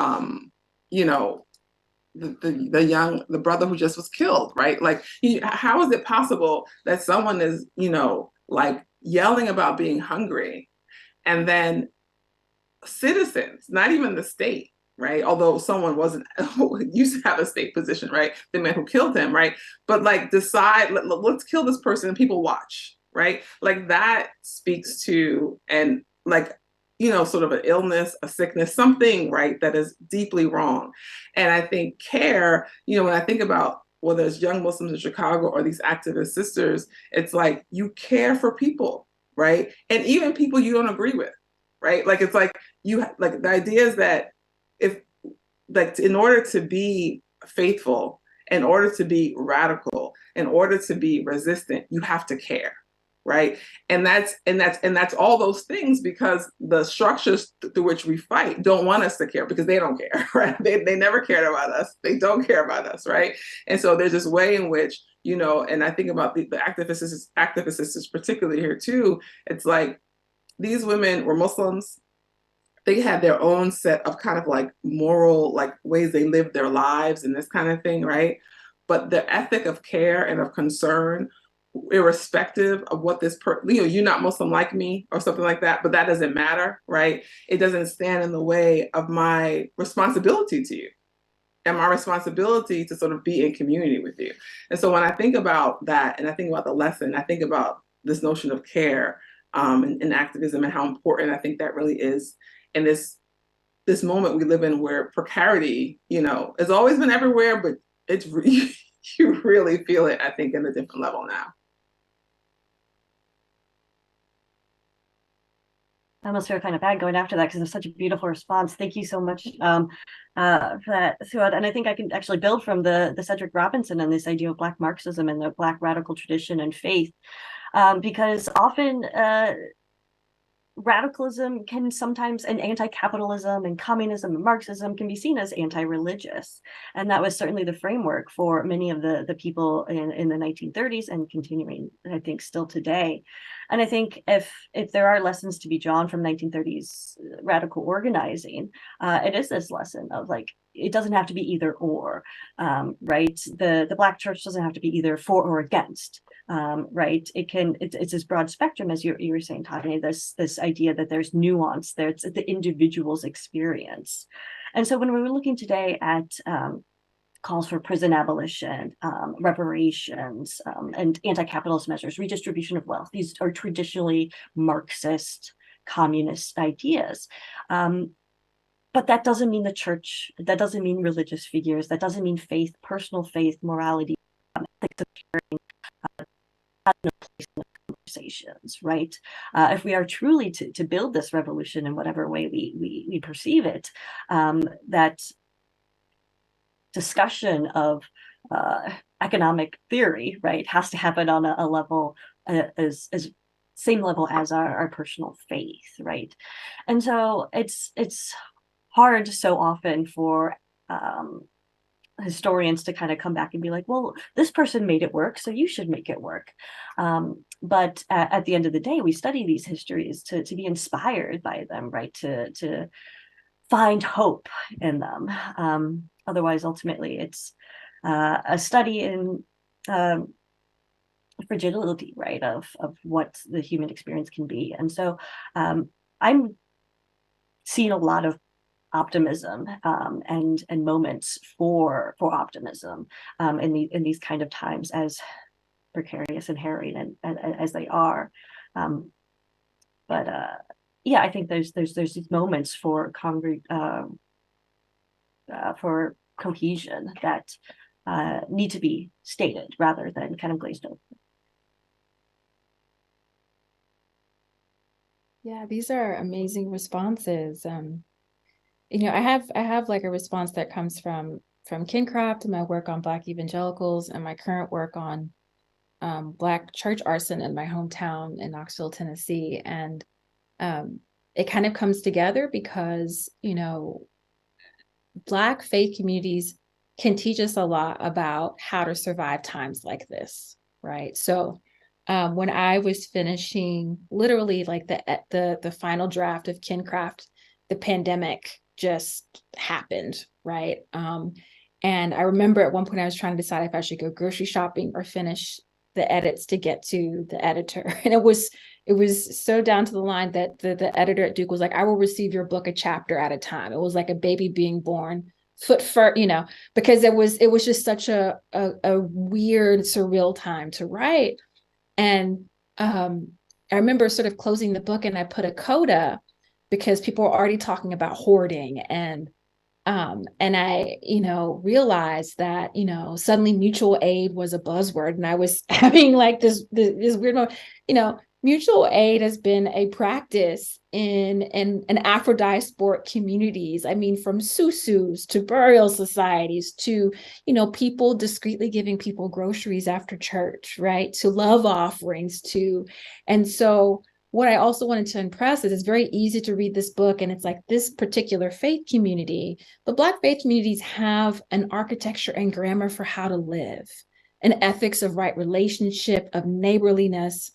[SPEAKER 20] the brother who just was killed, right? Like, how is it possible that someone is, like yelling about being hungry, and then citizens, not even the state, right? Although someone used to have a state position, right? The man who killed him, right? But like decide, let's kill this person and people watch, right? Like that speaks to, and like, sort of an illness, a sickness, something, right, that is deeply wrong. And I think care, when I think about whether it's young Muslims in Chicago or these activist sisters, it's like you care for people, right? And even people you don't agree with, right? Like it's like the idea is that in order to be faithful, in order to be radical, in order to be resistant, you have to care. Right. And that's all those things, because the structures through which we fight don't want us to care, because they don't care. Right. They never cared about us. They don't care about us. Right. And so there's this way in which, and I think about the activist sisters particularly here too. It's like these women were Muslims, they had their own set of kind of like moral, like ways they lived their lives and this kind of thing, right? But the ethic of care and of concern, irrespective of what you're not Muslim like me or something like that, but that doesn't matter, right? It doesn't stand in the way of my responsibility to you and my responsibility to sort of be in community with you. And so when I think about that and I think about the lesson, I think about this notion of care and activism and how important I think that really is in this moment we live in where precarity, has always been everywhere, but it's you really feel it, I think, in a different level now.
[SPEAKER 21] I almost feel kind of bad going after that because it's such a beautiful response. Thank you so much for that, Suad. And I think I can actually build from the Cedric Robinson and this idea of Black Marxism and the Black radical tradition and faith, because often radicalism can sometimes, and anti-capitalism and communism and Marxism can be seen as anti-religious. And that was certainly the framework for many of the people in the 1930s and continuing, I think, still today. And I think if there are lessons to be drawn from 1930s radical organizing, it is this lesson of like, it doesn't have to be either or, right? The Black church doesn't have to be either for or against. Right? It's this broad spectrum, as you were saying, Todne, this idea that there's nuance, there's the individual's experience. And so when we were looking today at calls for prison abolition, reparations, and anti-capitalist measures, redistribution of wealth, these are traditionally Marxist, communist ideas. But that doesn't mean the church, that doesn't mean religious figures, that doesn't mean faith, personal faith, morality, ethics of caring, has no place in the conversations, right? If we are truly to build this revolution in whatever way we perceive it, that discussion of economic theory, right, has to happen on a level as same level as our personal faith, right? And so it's hard so often for historians to kind of come back and be like, well, this person made it work, so you should make it work. But at the end of the day, we study these histories to be inspired by them, right? To find hope in them. Otherwise, ultimately, it's a study in fragility, right, of what the human experience can be. And so I'm seeing a lot of optimism and moments for optimism in these kind of times, as precarious and harrowing and as they are. But yeah, I think there's these moments for cohesion that need to be stated rather than kind of glazed over.
[SPEAKER 19] Yeah, these are amazing responses. I have like a response that comes from Kincraft and my work on Black evangelicals and my current work on Black church arson in my hometown in Knoxville, Tennessee. And it kind of comes together because, Black faith communities can teach us a lot about how to survive times like this, right? So when I was finishing literally like the final draft of Kincraft, the pandemic just happened, right? And I remember at one point I was trying to decide if I should go grocery shopping or finish the edits to get to the editor. And it was so down to the line that the editor at Duke was like, I will receive your book a chapter at a time. It was like a baby being born foot first, because it was just such a weird, surreal time to write. And I remember sort of closing the book and I put a coda because people were already talking about hoarding and I, realized that, suddenly mutual aid was a buzzword and I was having like this weird moment, mutual aid has been a practice in Afro-diasporic communities. I mean, from susus to burial societies to, people discreetly giving people groceries after church, right? To love offerings to, and so what I also wanted to impress is it's very easy to read this book and it's like this particular faith community, but Black faith communities have an architecture and grammar for how to live, an ethics of right relationship, of neighborliness,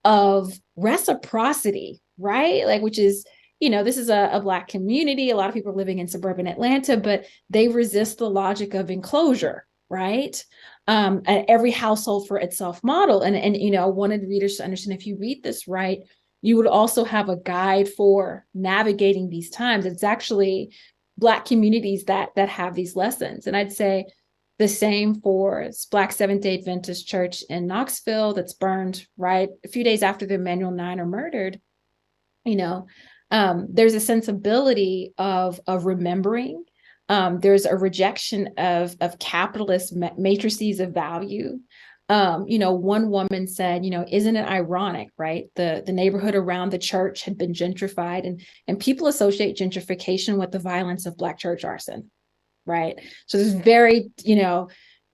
[SPEAKER 19] of reciprocity, right? Like, which is, this is a Black community. A lot of people are living in suburban Atlanta, but they resist the logic of enclosure, right? And every household for itself model. And I wanted readers to understand, if you read this right, you would also have a guide for navigating these times. It's actually Black communities that have these lessons. And I'd say the same for Black Seventh-day Adventist Church in Knoxville that's burned right a few days after the Emanuel 9 are murdered. There's a sensibility of remembering. There's a rejection of capitalist matrices of value. One woman said, isn't it ironic, right? The neighborhood around the church had been gentrified, and people associate gentrification with the violence of Black church arson, right? So there's very,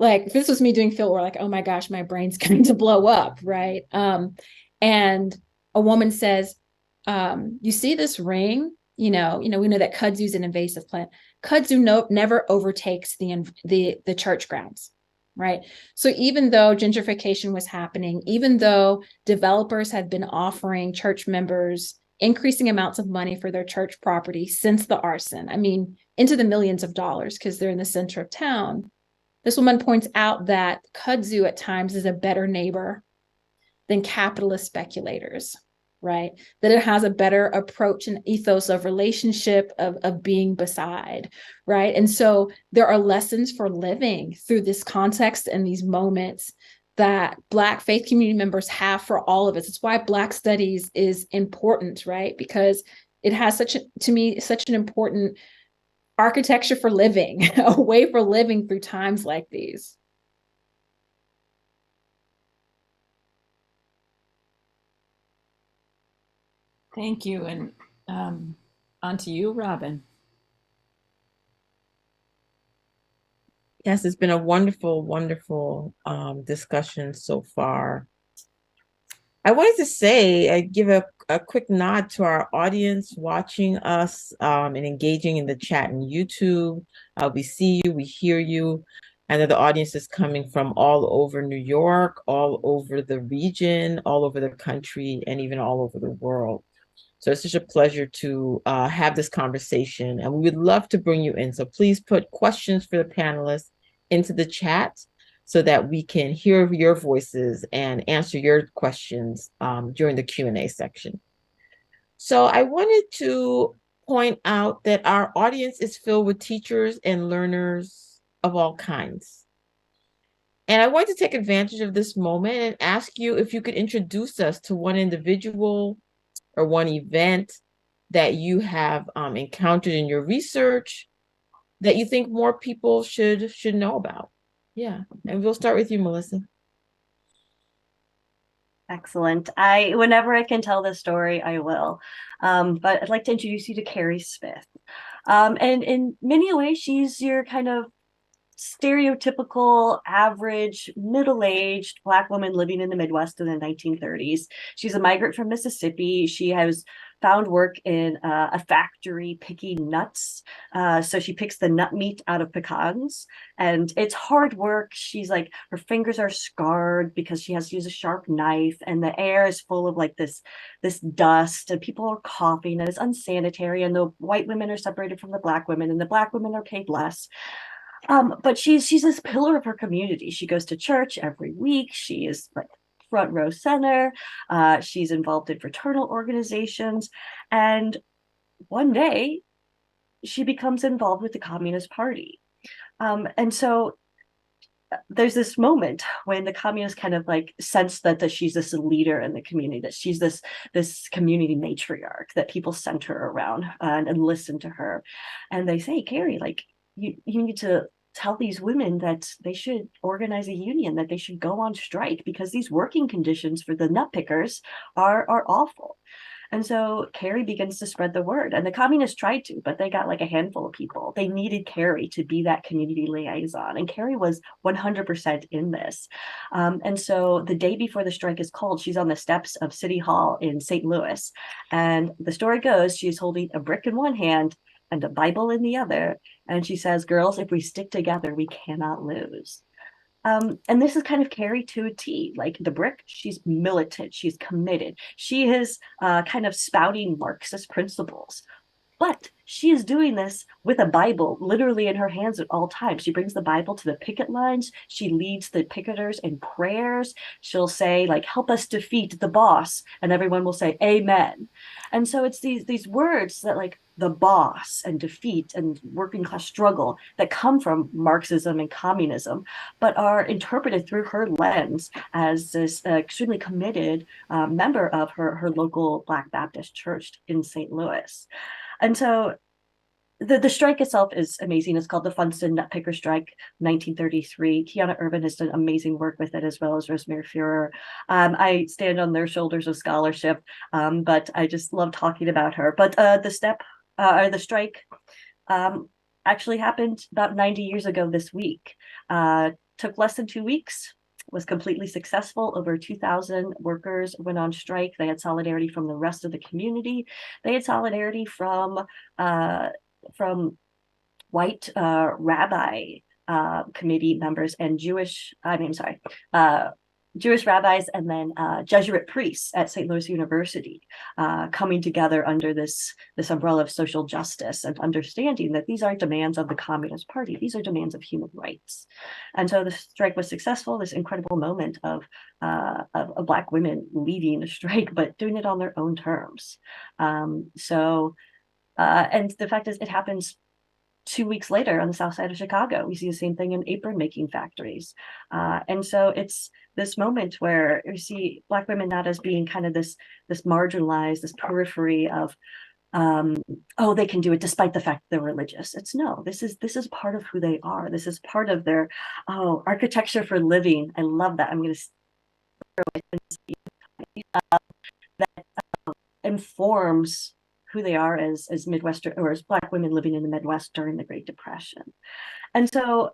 [SPEAKER 19] like, if this was me doing field work, like, oh my gosh, my brain's going to blow up, right? And a woman says, you see this ring, we know that kudzu is an invasive plant. Kudzu never overtakes the church grounds, right? So even though gentrification was happening, even though developers had been offering church members increasing amounts of money for their church property since the arson, into the millions of dollars because they're in the center of town, this woman points out that kudzu at times is a better neighbor than capitalist speculators, right? That it has a better approach and ethos of relationship, of being beside, right? And so there are lessons for living through this context and these moments that Black faith community members have for all of us. It's why Black studies is important, right? Because it has such an important architecture for living, a way for living through times like these.
[SPEAKER 18] Thank you. And on to you, Robyn.
[SPEAKER 17] Yes, it's been a wonderful, wonderful discussion so far. I wanted to say, I give a quick nod to our audience watching us and engaging in the chat and YouTube. We see you, we hear you. And that the audience is coming from all over New York, all over the region, all over the country, and even all over the world. So it's such a pleasure to have this conversation, and we would love to bring you in. So please put questions for the panelists into the chat so that we can hear your voices and answer your questions during the Q&A section. So I wanted to point out that our audience is filled with teachers and learners of all kinds. And I want to take advantage of this moment and ask you if you could introduce us to one individual or one event that you have encountered in your research that you think more people should know about. Yeah, and we'll start with you, Melissa.
[SPEAKER 21] Excellent. Whenever I can tell this story, I will. But I'd like to introduce you to Carrie Smith. And in many ways, she's your kind of stereotypical, average, middle-aged Black woman living in the Midwest in the 1930s. She's a migrant from Mississippi. She has found work in a factory picking nuts. So she picks the nut meat out of pecans, and it's hard work. She's like, her fingers are scarred because she has to use a sharp knife, and the air is full of like this dust, and people are coughing, and it's unsanitary, and the white women are separated from the Black women, and the Black women are paid less. But she's this pillar of her community. She goes to church every week. She is like front row center. She's involved in fraternal organizations. And one day she becomes involved with the Communist Party. And so there's this moment when the communists kind of like sense that she's this leader in the community, that she's this community matriarch that people center around and listen to her. And they say, Carrie, like, you need to tell these women that they should organize a union, that they should go on strike, because these working conditions for the nut pickers are awful. And so Carrie begins to spread the word, and the communists tried to, but they got like a handful of people. They needed Carrie to be that community liaison, and Carrie was 100% in this. And so the day before the strike is called, she's on the steps of City Hall in St. Louis, and the story goes she's holding a brick in one hand and a Bible in the other. And she says, girls, if we stick together, we cannot lose. And this is kind of Carrie to a T. Like the Brick, she's militant, she's committed. She is kind of spouting Marxist principles. But she is doing this with a Bible literally in her hands at all times. She brings the Bible to the picket lines. She leads the picketers in prayers. She'll say, like, help us defeat the boss. And everyone will say, amen. And so it's these words that, like, the boss and defeat and working class struggle that come from Marxism and communism, but are interpreted through her lens as this extremely committed member of her local Black Baptist church in St. Louis. And so the strike itself is amazing. It's called the Funston Nutpicker Strike, 1933. Kiana Urban has done amazing work with it, as well as Rosemary Furrer. I stand on their shoulders of scholarship, but I just love talking about her. But the strike actually happened about 90 years ago this week. Took less than 2 weeks. Was completely successful. Over 2,000 workers went on strike. They had solidarity from the rest of the community. They had solidarity from white rabbi committee members and Jewish rabbis, and then Jesuit priests at St. Louis University, coming together under this umbrella of social justice and understanding that these aren't demands of the Communist Party, these are demands of human rights. And so the strike was successful, this incredible moment of Black women leading a strike, but doing it on their own terms. And the fact is, it happens 2 weeks later on the south side of Chicago. We see the same thing in apron making factories. And so it's this moment where you see Black women not as being kind of this marginalized, this periphery of, oh, they can do it despite the fact they're religious. It's no, this is part of who they are. This is part of their, architecture for living. I love that. I'm going to that informs who they are as Midwestern, or as Black women living in the Midwest during the Great Depression. And so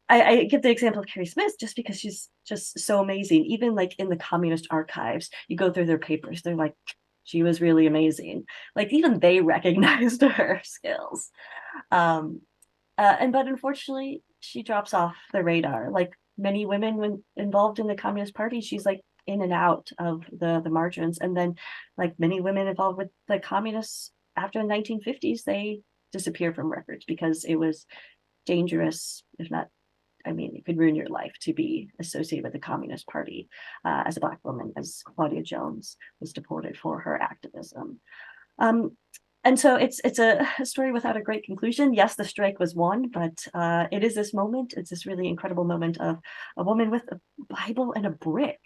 [SPEAKER 21] I give the example of Carrie Smith just because she's just so amazing. Even like in the communist archives, you go through their papers, they're like, she was really amazing. Like even they recognized her skills. But unfortunately, she drops off the radar. Like many women when involved in the Communist Party, she's like in and out of the margins. And then like many women involved with the communists after the 1950s, they disappear from records because it was dangerous, if not, it could ruin your life to be associated with the Communist Party as a Black woman, as Claudia Jones was deported for her activism. And so it's a story without a great conclusion. Yes, the strike was won, but it is this moment. It's this really incredible moment of a woman with a Bible and a brick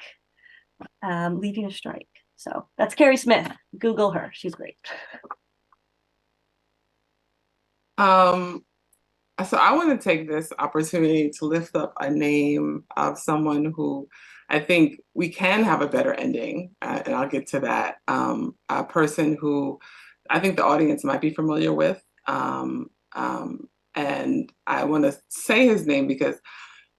[SPEAKER 21] leading a strike. So that's Carrie Smith. Google her. She's great.
[SPEAKER 20] So I want to take this opportunity to lift up a name of someone who I think we can have a better ending, and I'll get to that. A person who I think the audience might be familiar with, and I want to say his name because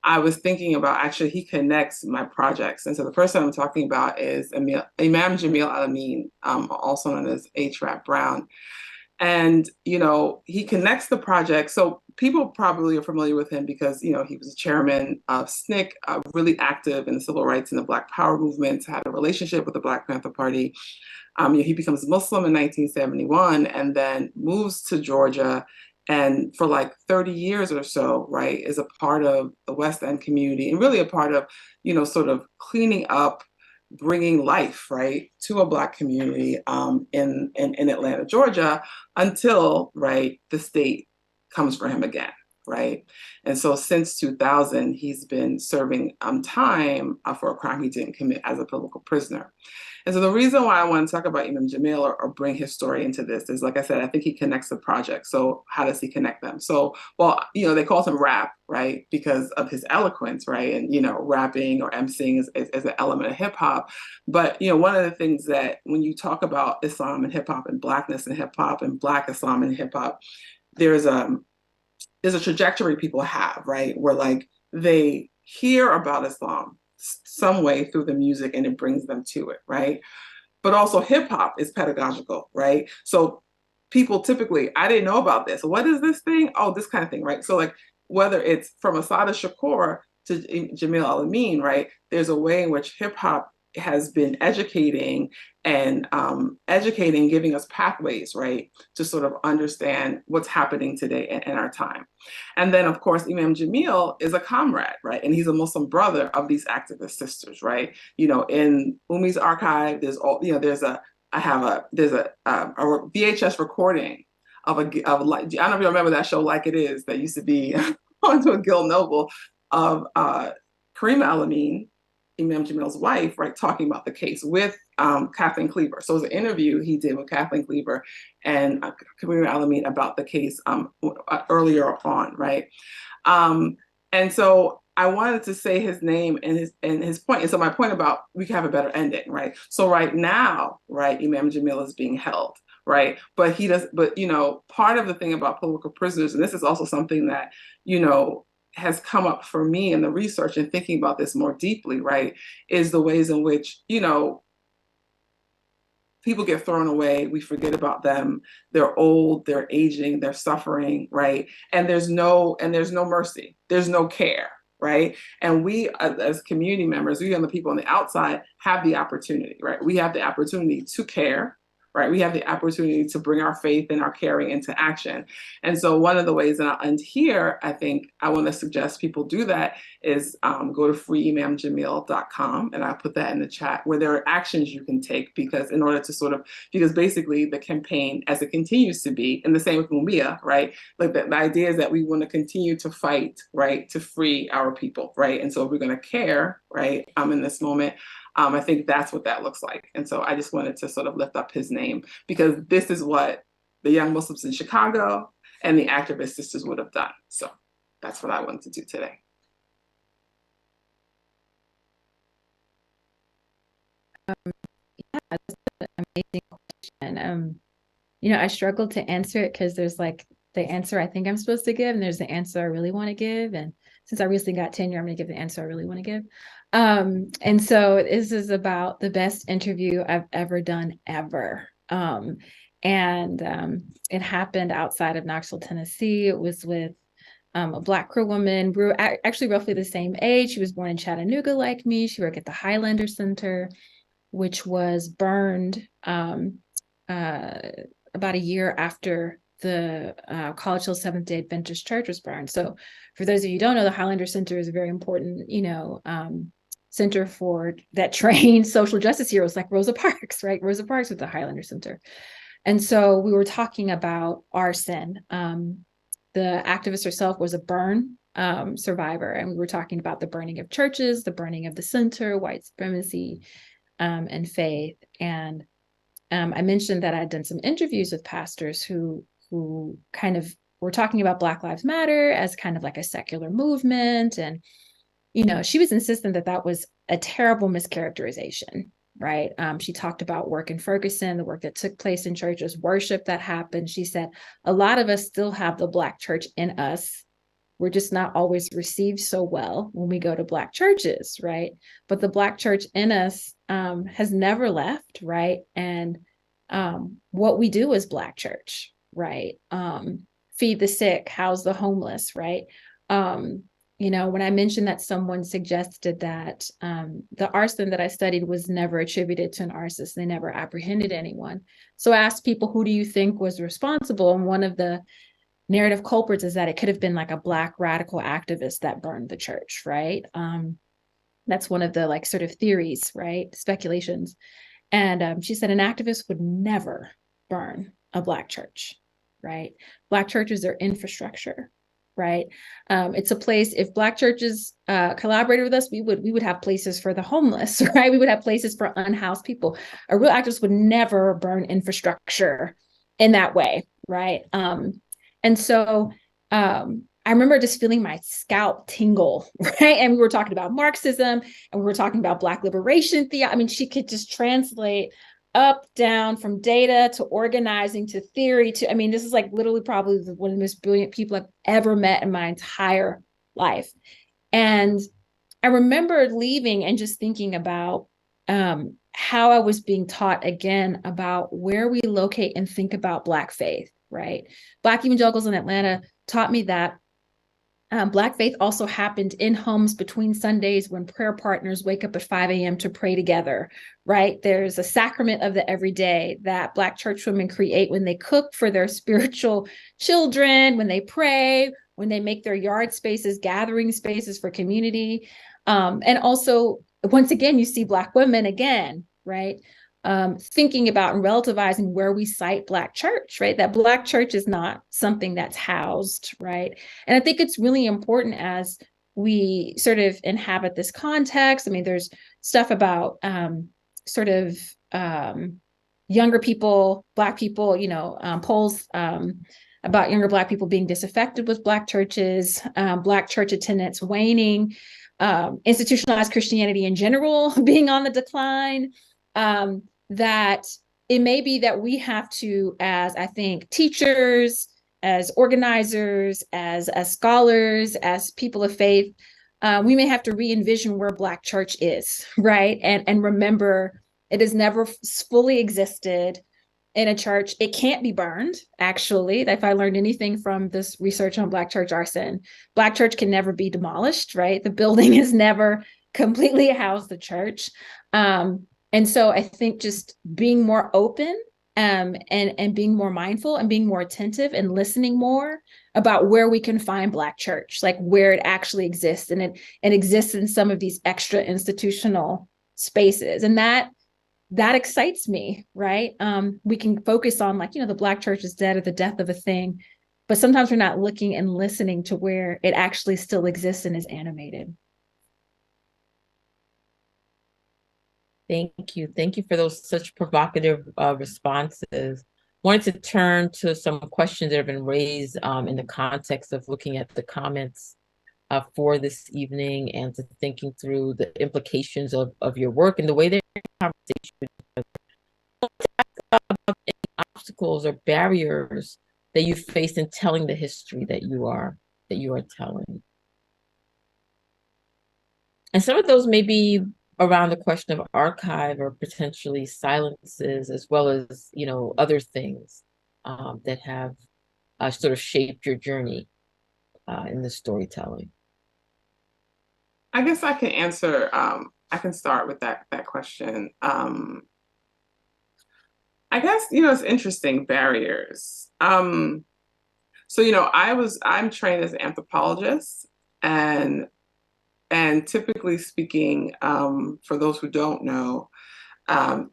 [SPEAKER 20] I was thinking about, actually, he connects my projects. And so the person I'm talking about is Imam Jamil Al-Amin, also known as H. Rap Brown. And, he connects the project. So people probably are familiar with him because, he was a chairman of SNCC, really active in the civil rights and the Black Power movement, had a relationship with the Black Panther Party. He becomes Muslim in 1971 and then moves to Georgia. And for like 30 years or so, right, is a part of the West End community and really a part of, sort of cleaning up, bringing life, right, to a Black community in Atlanta, Georgia, until, right, the state comes for him again, right? And so since 2000, he's been serving time for a crime he didn't commit as a political prisoner. And so the reason why I want to talk about Imam Jamil or bring his story into this is, like I said, I think he connects the project. So how does he connect them? So, well, they call him rap, right? Because of his eloquence, right? And, rapping or emceeing is an element of hip hop. But, one of the things that when you talk about Islam and hip hop and Blackness and hip hop and Black Islam and hip hop, there's a trajectory people have, right? Where like they hear about Islam some way through the music and it brings them to it, right? But also hip hop is pedagogical, right? So people typically, I didn't know about this. What is this thing? Oh, this kind of thing, right? So like whether it's from Assata Shakur, Jamil Al-Amin, right, there's a way in which hip hop has been educating and giving us pathways, right, to sort of understand what's happening today in our time. And then, of course, Imam Jamil is a comrade, right, and he's a Muslim brother of these activist sisters, right. You know, in Umi's archive, there's all, you know, there's a VHS recording of like, I don't know if you remember that show Like It Is that used to be onto a Gil Noble, of Karima Al-Amin, Imam Jamil's wife, right, talking about the case with Kathleen Cleaver. So it was an interview he did with Kathleen Cleaver and Karima Al-Amin about the case earlier on, right? And so I wanted to say his name and his point. And so my point about we can have a better ending, right? So right now, right, Imam Jamil is being held, right? But you know, part of the thing about political prisoners, and this is also something that, you know, has come up for me in the research and thinking about this more deeply, right, is the ways in which, you know, people get thrown away, we forget about them, they're old, they're aging, they're suffering, right? And there's no mercy, there's no care, right? And we as community members, we and the people on the outside have the opportunity, right? We have the opportunity to care, right? We have the opportunity to bring our faith and our caring into action. And so one of the ways, and I'll end here, I think I want to suggest people do that is go to freeimamjamil.com, and I'll put that in the chat, where there are actions you can take, because in order to because basically the campaign, as it continues to be, and the same with Mumia, right? Like the idea is that we want to continue to fight, right, to free our people, right? And so if we're going to care, right, in this moment, I think that's what that looks like. And so I just wanted to sort of lift up his name, because this is what the young Muslims in Chicago and the activist sisters would have done. So that's what I wanted to do today.
[SPEAKER 19] Yeah, that's an amazing question. You know, I struggle to answer it because there's like the answer I think I'm supposed to give, and there's the answer I really want to give. And since I recently got tenure, I'm going to give the answer I really want to give. And so this is about the best interview I've ever done ever. It happened outside of Knoxville, Tennessee. It was with a Black queer woman. We were actually roughly the same age. She was born in Chattanooga like me. She worked at the Highlander Center, which was burned about a year after the College Hill Seventh-day Adventist Church was burned. So for those of you who don't know, the Highlander Center is a very important, you know, center for that trained social justice heroes like Rosa Parks, right? Rosa Parks with the Highlander Center. And so we were talking about arson. The activist herself was a burn survivor, and we were talking about the burning of churches, the burning of the center, white supremacy, and faith. And I mentioned that I'd done some interviews with pastors who kind of were talking about Black Lives Matter as kind of like a secular movement. And, you know, she was insistent that that was a terrible mischaracterization, right? She talked about work in Ferguson, the work that took place in churches, worship that happened. She said, a lot of us still have the Black church in us. We're just not always received so well when we go to Black churches, right? But the Black church in us has never left, right? And what we do is Black church, right? Feed the sick, house the homeless, right? You know, when I mentioned that someone suggested that the arson that I studied was never attributed to an arsonist, they never apprehended anyone. So I asked people, who do you think was responsible? And one of the narrative culprits is that it could have been like a Black radical activist that burned the church, right? That's one of the like sort of theories, right? Speculations. And she said an activist would never burn a Black church, right? Black churches are infrastructure, right? It's a place, if Black churches collaborated with us, we would have places for the homeless, right? We would have places for unhoused people. A real activist would never burn infrastructure in that way, right? And so I remember just feeling my scalp tingle, right? And we were talking about Marxism, and we were talking about Black liberation theory. I mean, she could just translate up, down, from data to organizing to theory to, I mean, this is like literally probably one of the most brilliant people I've ever met in my entire life. And I remember leaving and just thinking about how I was being taught again about where we locate and think about Black faith, right? Black evangelicals in Atlanta taught me that Black faith also happened in homes between Sundays when prayer partners wake up at 5 a.m. to pray together, right? There's a sacrament of the everyday that Black church women create when they cook for their spiritual children, when they pray, when they make their yard spaces, gathering spaces for community. And also, once again, you see Black women again, right? Thinking about and relativizing where we cite Black church, right? That Black church is not something that's housed, right? And I think it's really important as we sort of inhabit this context. I mean, there's stuff about younger people, Black people, polls about younger Black people being disaffected with Black churches, Black church attendance waning, institutionalized Christianity in general being on the decline. That it may be that we have to, as I think teachers, as organizers, as scholars, as people of faith, we may have to re-envision where Black church is, right? And remember, it has never fully existed in a church. It can't be burned, actually. If I learned anything from this research on Black church arson, Black church can never be demolished, right? The building has never completely housed the church. And so I think just being more open and being more mindful and being more attentive and listening more about where we can find Black church, like where it actually exists, and it exists in some of these extra institutional spaces. And that excites me, right? We can focus on the Black church is dead or the death of a thing, but sometimes we're not looking and listening to where it actually still exists and is animated.
[SPEAKER 17] Thank you. Thank you for those such provocative responses. Wanted to turn to some questions that have been raised in the context of looking at the comments for this evening and to thinking through the implications of your work and the way that conversation about any obstacles or barriers that you face in telling the history that you are telling. And some of those may be around the question of archive or potentially silences, as well as, other things that have sort of shaped your journey in the storytelling.
[SPEAKER 20] I guess I can answer, I can start with that question. I guess, it's interesting, barriers. I'm trained as an anthropologist, and typically speaking, for those who don't know,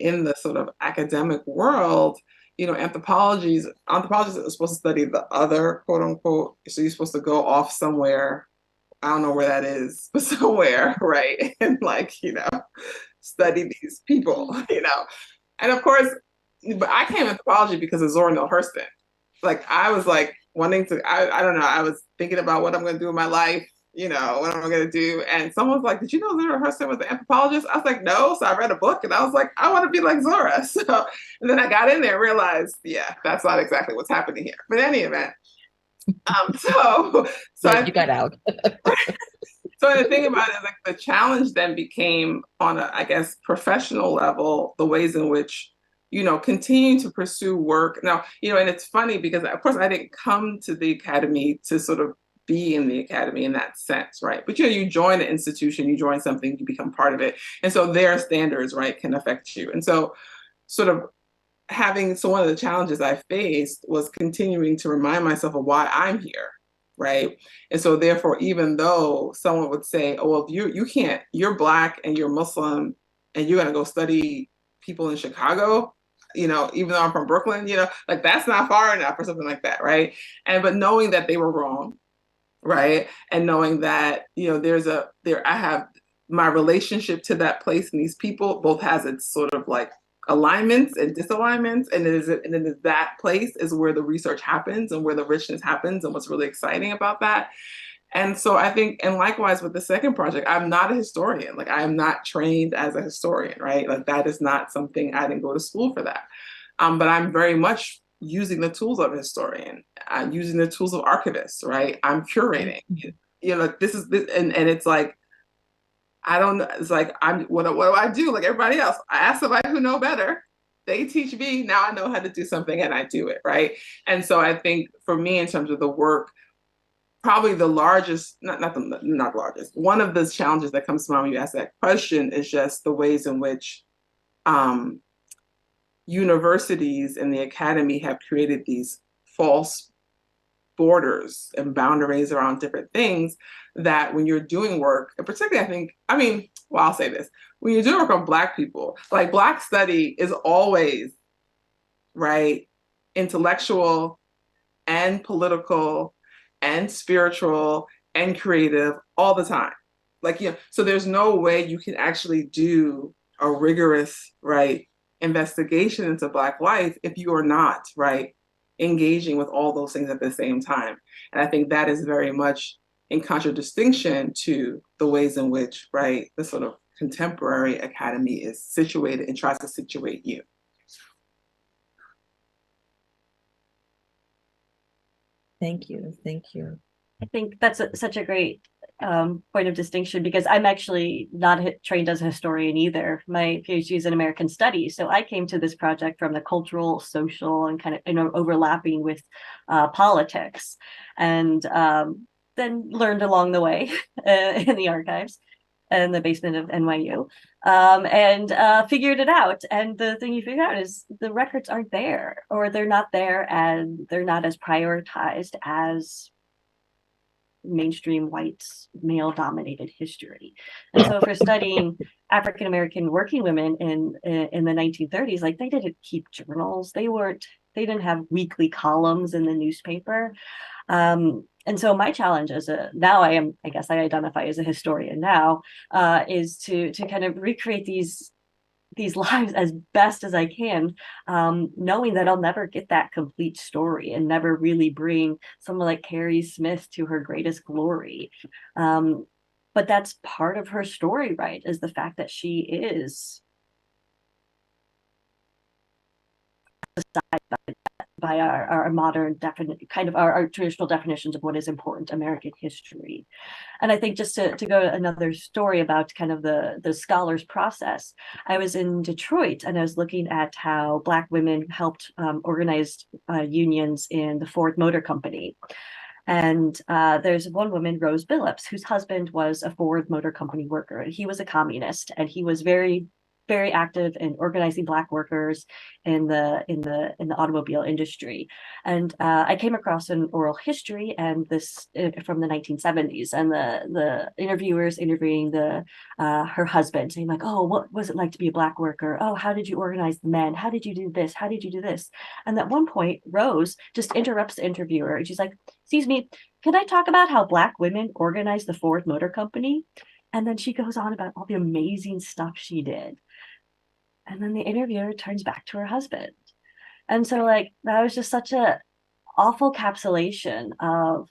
[SPEAKER 20] in the sort of academic world, anthropologists are supposed to study the other, quote unquote. So you're supposed to go off somewhere, I don't know where that is, but somewhere, right? And study these people, And of course, but I came to anthropology because of Zora Neale Hurston. I was wanting to, I don't know, I was thinking about what I'm going to do in my life. What am I going to do? And someone's like, did you know Zora Hurston was an anthropologist? I was like, no. So I read a book and I was like, I want to be like Zora. So, and then I got in there and realized, yeah, that's not exactly what's happening here. But in any event, so
[SPEAKER 17] you got out.
[SPEAKER 20] So the thing about it is the challenge then became on a, I guess, professional level, the ways in which, continue to pursue work. Now, and it's funny because of course I didn't come to the academy to sort of be in the academy in that sense, right? But you join an institution, you join something, you become part of it. And so their standards, right, can affect you. And so sort of one of the challenges I faced was continuing to remind myself of why I'm here, right? And so therefore, even though someone would say, oh, well, you can't, you're Black and you're Muslim and you're gonna go study people in Chicago, even though I'm from Brooklyn, that's not far enough or something like that, right? But knowing that they were wrong, right? And knowing that, I have my relationship to that place and these people both has its sort of alignments and disalignments. And it is that place is where the research happens and where the richness happens and what's really exciting about that. And so I think, and likewise with the second project, I'm not a historian. I am not trained as a historian, right? That is not something, I didn't go to school for that. But I'm very much using the tools of a historian, using the tools of archivists, right? I'm curating, this is this, and it's I don't know, it's what do I do? Like everybody else, I ask somebody who know better, they teach me, now I know how to do something and I do it, right? And so I think for me, in terms of the work, probably the largest, not largest, one of the challenges that comes to mind when you ask that question is just the ways in which universities and the academy have created these false borders and boundaries around different things that when you're doing work, and particularly I'll say this, when you're doing work on Black people, like Black study is always, right, intellectual and political and spiritual and creative all the time. Like, so there's no way you can actually do a rigorous, right, investigation into Black life if you are not, right, engaging with all those things at the same time. And I think that is very much in contradistinction to the ways in which, right, the sort of contemporary academy is situated and tries to situate you.
[SPEAKER 17] Thank you. Thank you.
[SPEAKER 21] I think that's such a great point of distinction, because I'm actually not trained as a historian either. My PhD is in American Studies. So I came to this project from the cultural, social, and kind of overlapping with politics, and then learned along the way in the archives in the basement of NYU, and figured it out. And the thing you figure out is the records aren't there, or they're not there, and they're not as prioritized as mainstream white male dominated history. And so if we're studying African American working women in the 1930s, like, they didn't keep journals, they didn't have weekly columns in the newspaper. And so my challenge now I identify as a historian now, is to kind of recreate these lives as best as I can, knowing that I'll never get that complete story and never really bring someone like Carrie Smith to her greatest glory. But that's part of her story, right? Is the fact that she is by our modern our traditional definitions of what is important American history. And I think just to go to another story about kind of the scholars process, I was in Detroit and I was looking at how Black women helped organize unions in the Ford Motor Company. And there's one woman, Rose Billups, whose husband was a Ford Motor Company worker, and he was a communist, and he was very, very active in organizing Black workers in the automobile industry. And I came across an oral history, and this from the 1970s, and the interviewers interviewing her husband, saying like, "Oh, what was it like to be a Black worker? Oh, how did you organize the men? How did you do this? How did you do this?" And at one point, Rose just interrupts the interviewer, and she's like, "Excuse me, can I talk about how Black women organized the Ford Motor Company?" And then she goes on about all the amazing stuff she did. And then the interviewer turns back to her husband. And so, like, that was just such a awful capsulation of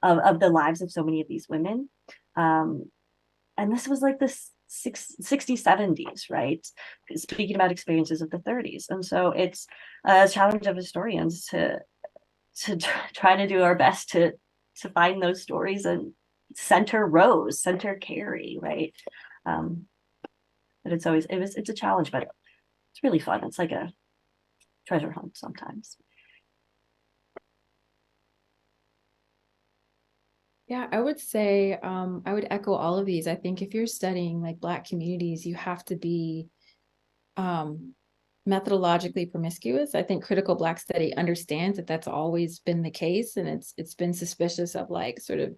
[SPEAKER 21] the lives of so many of these women. And this was like the 60s, 70s, right? Speaking about experiences of the 30s. And so it's a challenge of historians to try to do our best to find those stories and center Rose, center Carrie, right? But it's a challenge, but it's really fun. It's like a treasure hunt sometimes.
[SPEAKER 19] Yeah, I would say I would echo all of these. I think if you're studying like Black communities, you have to be methodologically promiscuous. I think critical Black study understands that that's always been the case, and it's been suspicious of like sort of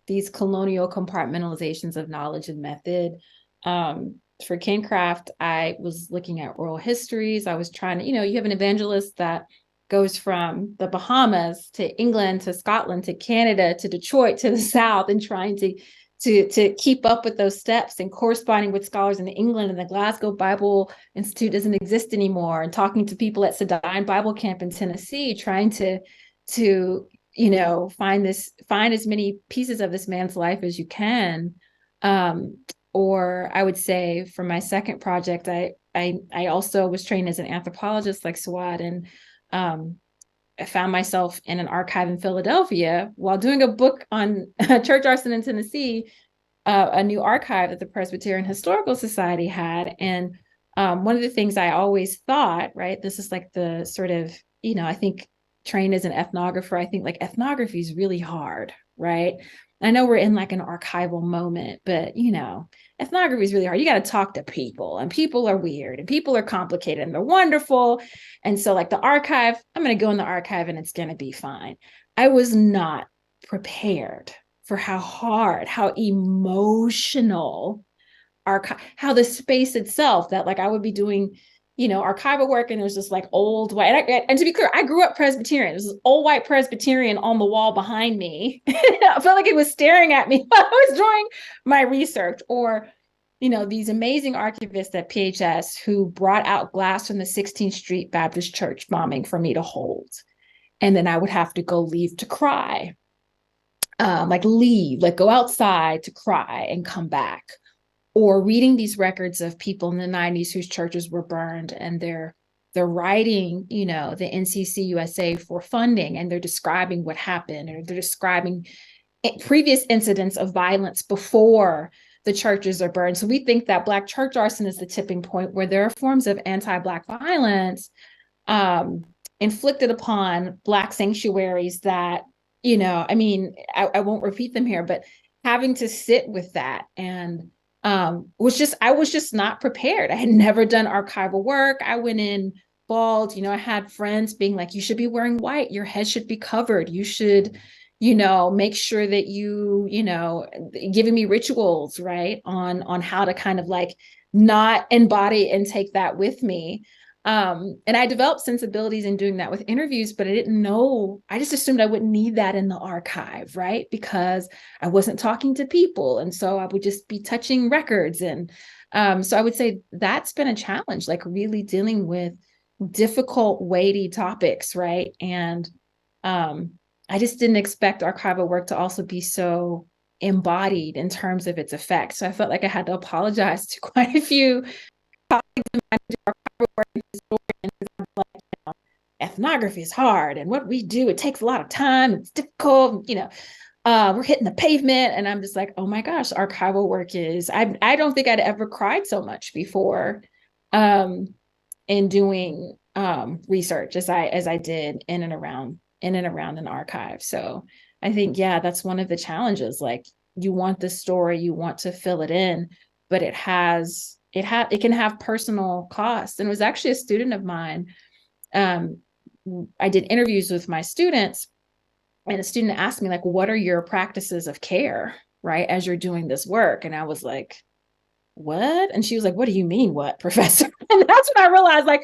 [SPEAKER 19] these colonial compartmentalizations of knowledge and method. For Kincraft, I was looking at oral histories. I was trying to, you have an evangelist that goes from the Bahamas to England to Scotland to Canada to Detroit to the South, and trying to keep up with those steps and corresponding with scholars in England, and the Glasgow Bible Institute doesn't exist anymore, and talking to people at Sedine Bible Camp in Tennessee, trying to find as many pieces of this man's life as you can. Or I would say for my second project, I also was trained as an anthropologist like Swad, and I found myself in an archive in Philadelphia while doing a book on church arson in Tennessee, a new archive that the Presbyterian Historical Society had. And one of the things I always thought, right, this is like the sort of, I think trained as an ethnographer, I think like ethnography is really hard, right? I know we're in like an archival moment, but you know, ethnography is really hard. You got to talk to people, and people are weird, and people are complicated, and they're wonderful. And so like the archive, I'm going to go in the archive and it's going to be fine. I was not prepared for how hard, how emotional how the space itself, that like I would be doing, you know, archival work, and there's this like old white, and to be clear, I grew up Presbyterian. There's this old white Presbyterian on the wall behind me. I felt like it was staring at me while I was doing my research. Or, you know, these amazing archivists at PHS who brought out glass from the 16th Street Baptist Church bombing for me to hold. And then I would have to go leave to cry, like go outside to cry and come back. Or reading these records of people in the 90s whose churches were burned, and they're writing, you know, the NCC USA for funding, and they're describing what happened, or they're describing previous incidents of violence before the churches are burned. So we think that Black church arson is the tipping point, where there are forms of anti-Black violence inflicted upon Black sanctuaries that, you know, I mean, I won't repeat them here, but having to sit with that and I was just not prepared. I had never done archival work. I went in bald, you know, I had friends being like, you should be wearing white, your head should be covered. You should, you know, make sure that you know, giving me rituals, right, on how to kind of like not embody and take that with me. And I developed sensibilities in doing that with interviews, but I didn't know, I just assumed I wouldn't need that in the archive, right? Because I wasn't talking to people. And so I would just be touching records. And so I would say that's been a challenge, like really dealing with difficult, weighty topics, right? And I just didn't expect archival work to also be so embodied in terms of its effects. So I felt like I had to apologize to quite a few colleagues of mine who do archival work and historians. Like, you know, ethnography is hard, and what we do, it takes a lot of time, it's difficult, you know, we're hitting the pavement. And I'm just like, oh my gosh, archival work is, I don't think I'd ever cried so much before in doing research as I did in and around an archive. So I think, yeah, that's one of the challenges. Like, you want the story, you want to fill it in, but it can have personal costs. And it was actually a student of mine. I did interviews with my students, and a student asked me, like, what are your practices of care, right, as you're doing this work? And I was like, what? And she was like, what do you mean, what, professor? And that's when I realized, like,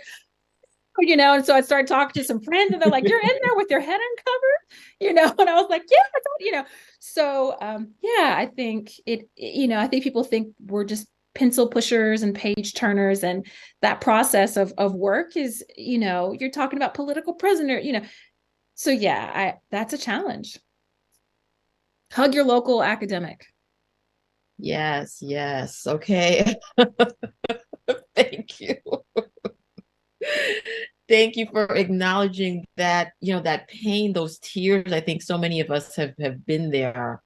[SPEAKER 19] you know, and so I started talking to some friends, and they're like, you're in there with your head uncovered, you know? And I was like, yeah, I thought, you know. So yeah, I think I think people think we're just pencil pushers and page turners, and that process of work is, you know, you're talking about political prisoner, you know. So yeah, that's a challenge. Hug your local academic.
[SPEAKER 17] Yes, yes. Okay. Thank you. Thank you for acknowledging that, you know, that pain, those tears. I think so many of us have been there.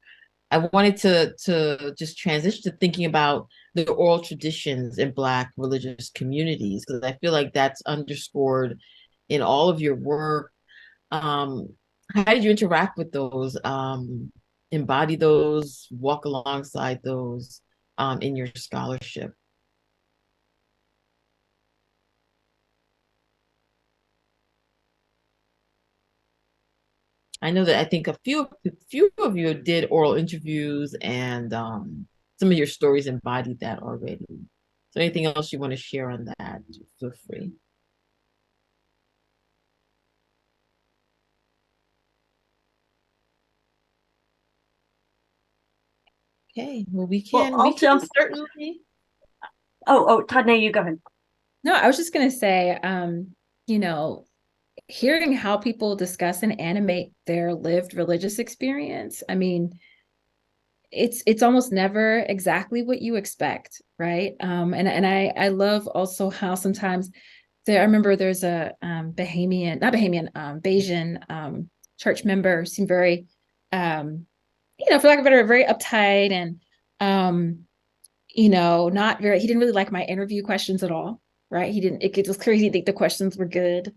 [SPEAKER 17] I wanted to just transition to thinking about the oral traditions in Black religious communities, because I feel like that's underscored in all of your work. How did you interact with those, embody those, walk alongside those in your scholarship? I know that I think a few of you did oral interviews, and some of your stories embodied that already. So anything else you want to share on that, feel free. Okay, well, we can certainly.
[SPEAKER 21] Oh, Todne, you go ahead.
[SPEAKER 19] No, I was just going to say, you know, hearing how people discuss and animate their lived religious experience, I mean, it's almost never exactly what you expect, right? And I love also how sometimes I remember there's a Bayesian church member, seemed very, you know, for lack of a better, very uptight, and you know, he didn't really like my interview questions at all, right? It was clear he didn't think the questions were good.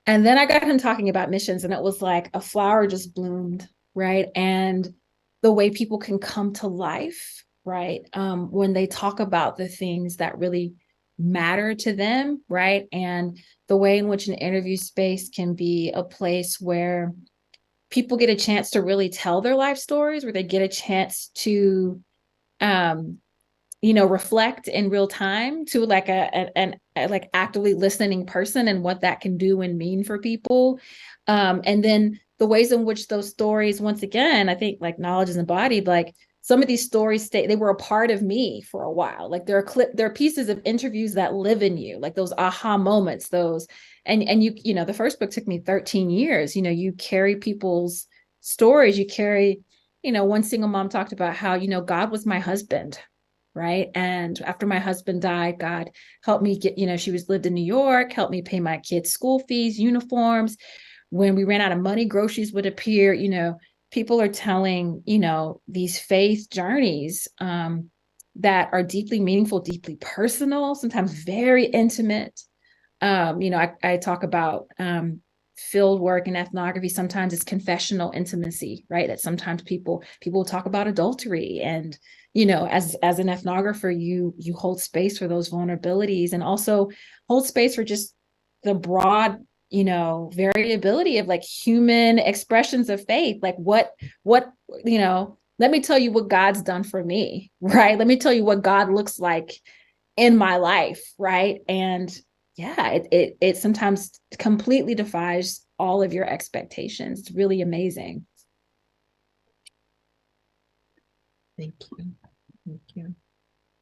[SPEAKER 19] And then I got him talking about missions, and it was like a flower just bloomed, right? And the way people can come to life, right? When they talk about the things that really matter to them, right? And the way in which an interview space can be a place where people get a chance to really tell their life stories, where they get a chance to reflect in real time to like a like actively listening person, and what that can do and mean for people. And then the ways in which those stories, once again, I think like knowledge is embodied, like some of these stories they were a part of me for a while. Like there are pieces of interviews that live in you, like those aha moments, those, and you know, the first book took me 13 years. You know, you carry people's stories, you carry, one single mom talked about how, God was my husband, right? And after my husband died, God helped me get, she lived in New York, helped me pay my kids' school fees, uniforms. When we ran out of money, groceries would appear. People are telling, these faith journeys that are deeply meaningful, deeply personal, sometimes very intimate. I talk about field work and ethnography. Sometimes it's confessional intimacy, right? That sometimes people talk about adultery, and as an ethnographer, you hold space for those vulnerabilities, and also hold space for just the broad variability of like human expressions of faith. Like what let me tell you what God's done for me, right? Let me tell you what God looks like in my life, right? And yeah, it sometimes completely defies all of your expectations. It's really amazing.
[SPEAKER 17] Thank you. Thank you.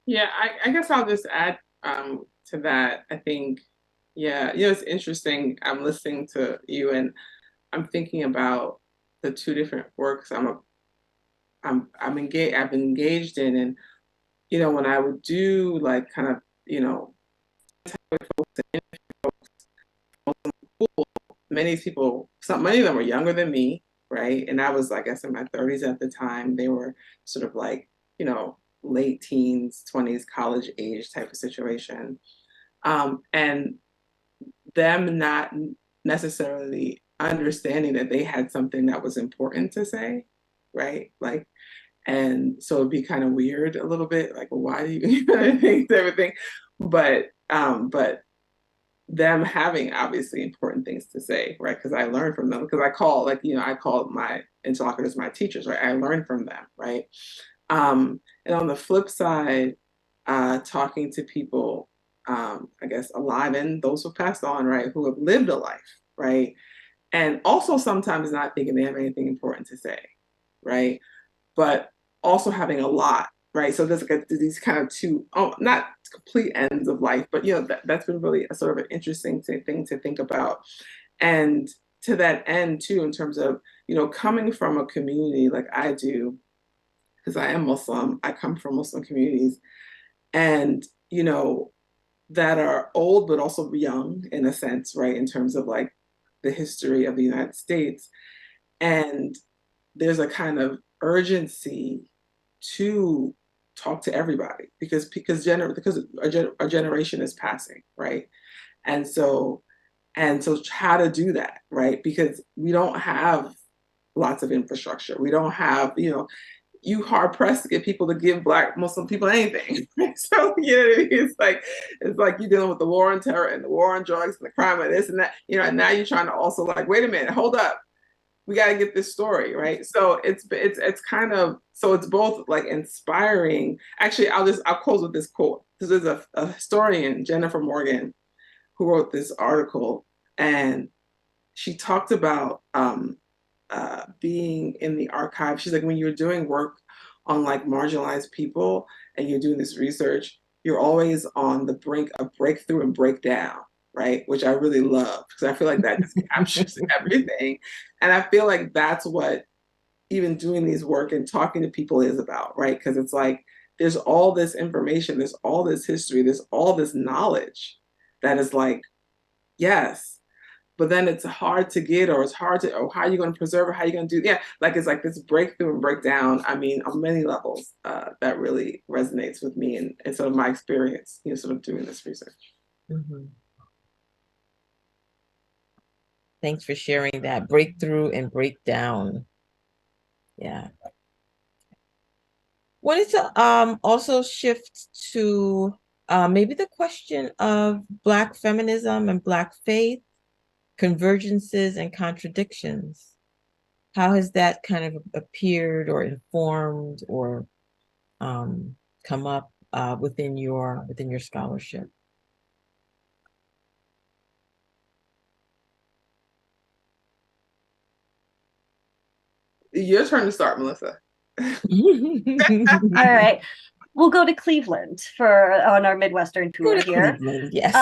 [SPEAKER 20] Yeah, I guess I'll just add to that. I think, yeah, it's interesting. I'm listening to you and I'm thinking about the two different works I've been engaged in, and when I would do like kind of many of them were younger than me, right? And I was, I guess, in my 30s at the time. They were sort of like late teens, 20s, college age type of situation, and them not necessarily understanding that they had something that was important to say, right? Like, and so it'd be kind of weird a little bit, like, well, why do you think everything? But them having obviously important things to say, right? Because I learned from them, because I call my interlocutors my teachers, right? I learned from them, right? And on the flip side, talking to people, I guess, alive and those who passed on, right, who have lived a life, right? And also sometimes not thinking they have anything important to say, right? But also having a lot, right? So there's like these kind of two, not complete ends of life, but that's been really a sort of an interesting thing to think about. And to that end too, in terms of, coming from a community like I do, because I am Muslim, I come from Muslim communities, and, that are old, but also young in a sense, right? In terms of like the history of the United States. And there's a kind of urgency to talk to everybody because our generation is passing, right? And so how to do that, right? Because we don't have lots of infrastructure. We don't have, you hard pressed to get people to give Black Muslim people anything. Right? So it's like you're dealing with the war on terror and the war on drugs and the crime and this and that, and now you're trying to also like, wait a minute, hold up. We got to get this story, right? So it's kind of, so it's both like inspiring. Actually, I'll close with this quote. This is a historian, Jennifer Morgan, who wrote this article, and she talked about being in the archive. She's like, when you're doing work on like marginalized people and you're doing this research, you're always on the brink of breakthrough and breakdown. Right, which I really love because I feel like that just captures everything, and I feel like that's what even doing these work and talking to people is about, right? Because it's like there's all this information, there's all this history, there's all this knowledge that is like, yes, but then it's hard to get, or it's hard to, how are you going to preserve it? How are you going to do? Yeah, like it's like this breakthrough and breakdown. I mean, on many levels, that really resonates with me and sort of my experience, sort of doing this research.
[SPEAKER 17] Mm-hmm. Thanks for sharing that. Breakthrough and breakdown. Yeah. Wanted to also shift to maybe the question of Black feminism and Black faith, convergences and contradictions. How has that kind of appeared or informed or come up within your scholarship?
[SPEAKER 20] Your turn to start, Melissa.
[SPEAKER 21] All right. We'll go to Cleveland on our Midwestern tour here.
[SPEAKER 17] Cleveland, yes.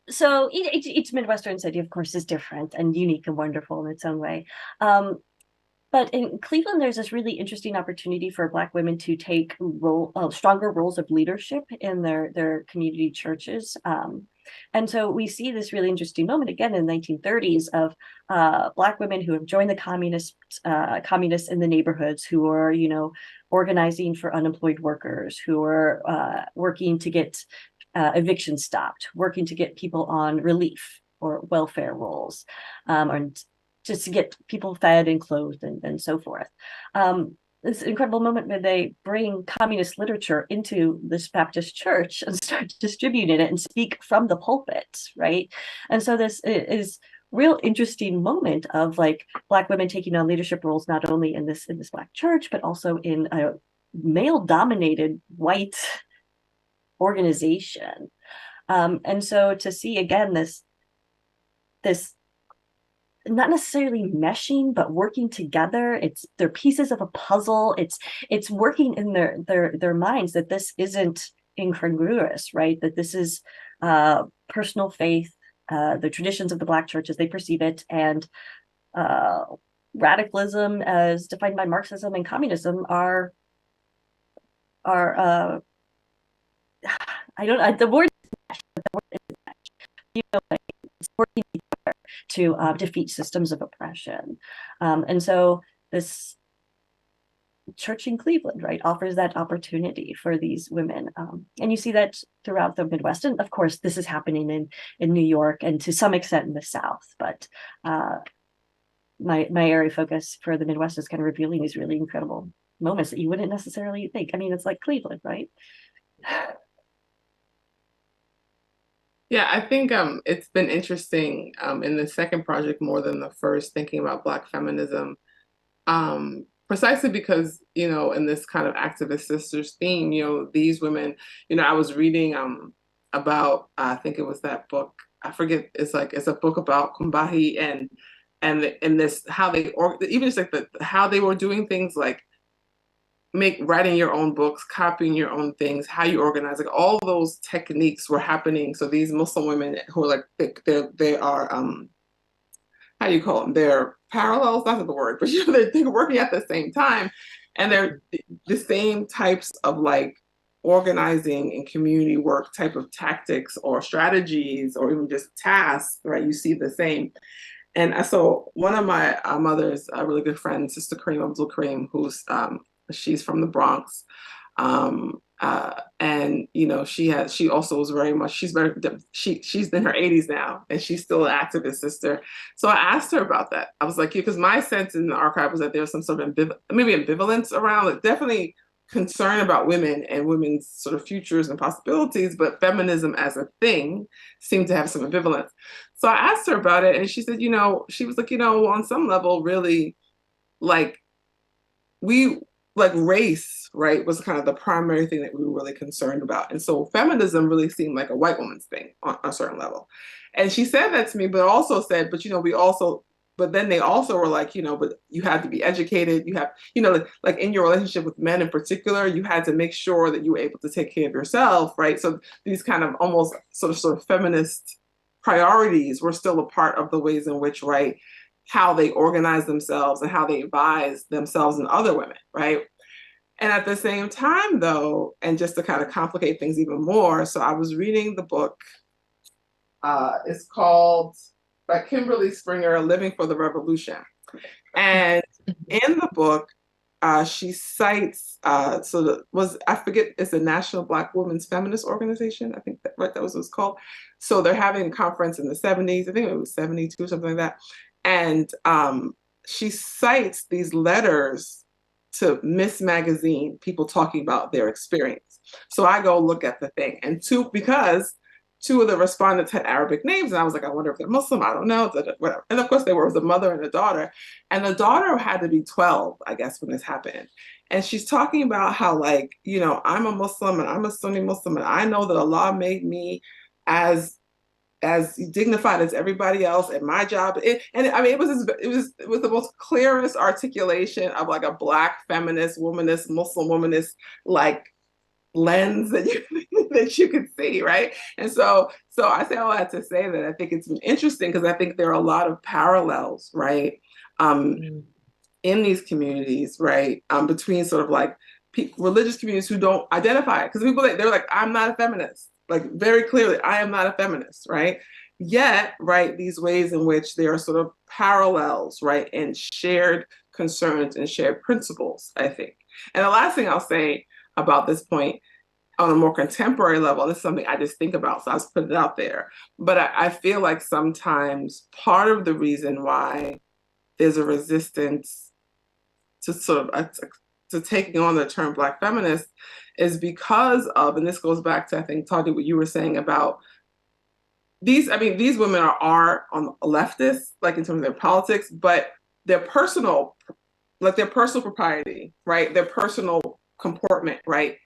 [SPEAKER 21] So each Midwestern city, of course, is different and unique and wonderful in its own way. But in Cleveland, there's this really interesting opportunity for Black women to take stronger roles of leadership in their community churches. And so we see this really interesting moment again in the 1930s of Black women who have joined the communists in the neighborhoods, who are, organizing for unemployed workers, who are working to get eviction stopped, working to get people on relief or welfare rolls, or just to get people fed and clothed and so forth. This incredible moment where they bring communist literature into this Baptist church and start distributing it and speak from the pulpit, right? And so this is real interesting moment of like Black women taking on leadership roles, not only in this Black church, but also in a male-dominated white organization. And so to see again this not necessarily meshing, but working together. They're pieces of a puzzle. It's working in their minds that this isn't incongruous, right? That this is personal faith, the traditions of the Black church as they perceive it, and radicalism as defined by Marxism and communism are the word it's working together to defeat systems of oppression. And so this church in Cleveland, right, offers that opportunity for these women. And you see that throughout the Midwest. And of course, this is happening in New York and to some extent in the South. But my area of focus for the Midwest is kind of revealing these really incredible moments that you wouldn't necessarily think. I mean, it's like Cleveland, right?
[SPEAKER 20] Yeah, I think it's been interesting in the second project more than the first, thinking about Black feminism, precisely because, in this kind of activist sisters theme, these women, I was reading about, I think it was that book, I forget, it's a book about Kumbahi and this, how they, even just like how they were doing things like writing your own books, copying your own things, how you organize, like all those techniques were happening. So these Muslim women who are like, they are, how do you call them? They're parallels, that's not the word, but they're working at the same time. And they're the same types of like organizing and community work type of tactics or strategies, or even just tasks, right? You see the same. And so one of my mother's really good friends, Sister Kareem Abdul Kareem, who's, she's from the Bronx. And she also was very much, she's in her 80s now, and she's still an activist sister. So I asked her about that. I was like, because my sense in the archive was that there's some sort of ambivalence around, like definitely concern about women and women's sort of futures and possibilities, but feminism as a thing seemed to have some ambivalence. So I asked her about it, and she said, she was like, on some level, really, like race, right, was kind of the primary thing that we were really concerned about. And so feminism really seemed like a white woman's thing on a certain level. And she said that to me, but also said, but then they also were like, but you have to be educated. You have, like in your relationship with men in particular, you had to make sure that you were able to take care of yourself, right? So these kind of almost sort of feminist priorities were still a part of the ways in which, right, how they organize themselves and how they advise themselves and other women, right? And at the same time, though, and just to kind of complicate things even more, so I was reading the book, it's called, by Kimberly Springer, Living for the Revolution. And in the book, she cites, I forget, it's the National Black Women's Feminist Organization. I think that was what it's called. So they're having a conference in the 70s. I think it was 72 or something like that. And she cites these letters to Miss Magazine, people talking about their experience. So I go look at the thing, and because two of the respondents had Arabic names, and I was like, I wonder if they're Muslim, I don't know, whatever. And of course they were, the mother and the daughter. And the daughter had to be 12, I guess, when this happened. And she's talking about how, like, you know, I'm a Muslim and I'm a Sunni Muslim, and I know that Allah made me as dignified as everybody else, and my job. It was the most clearest articulation of like a Black feminist, womanist, Muslim womanist, like, lens that you could see, right? And so I say all that to say that I think it's been interesting, because I think there are a lot of parallels, right, in these communities, right, between sort of like religious communities who don't identify it, because people, they're like, I'm not a feminist, like, very clearly, I am not a feminist, right? Yet, right, these ways in which there are sort of parallels, right, and shared concerns and shared principles, I think. And the last thing I'll say about this point on a more contemporary level, this is something I just think about, so I just put it out there. But I feel like sometimes part of the reason why there's a resistance to sort of to taking on the term Black feminist is because of, and this goes back to, I think, Todne, what you were saying about these women are on leftists, like in terms of their politics, but their personal propriety, right, their personal comportment, right,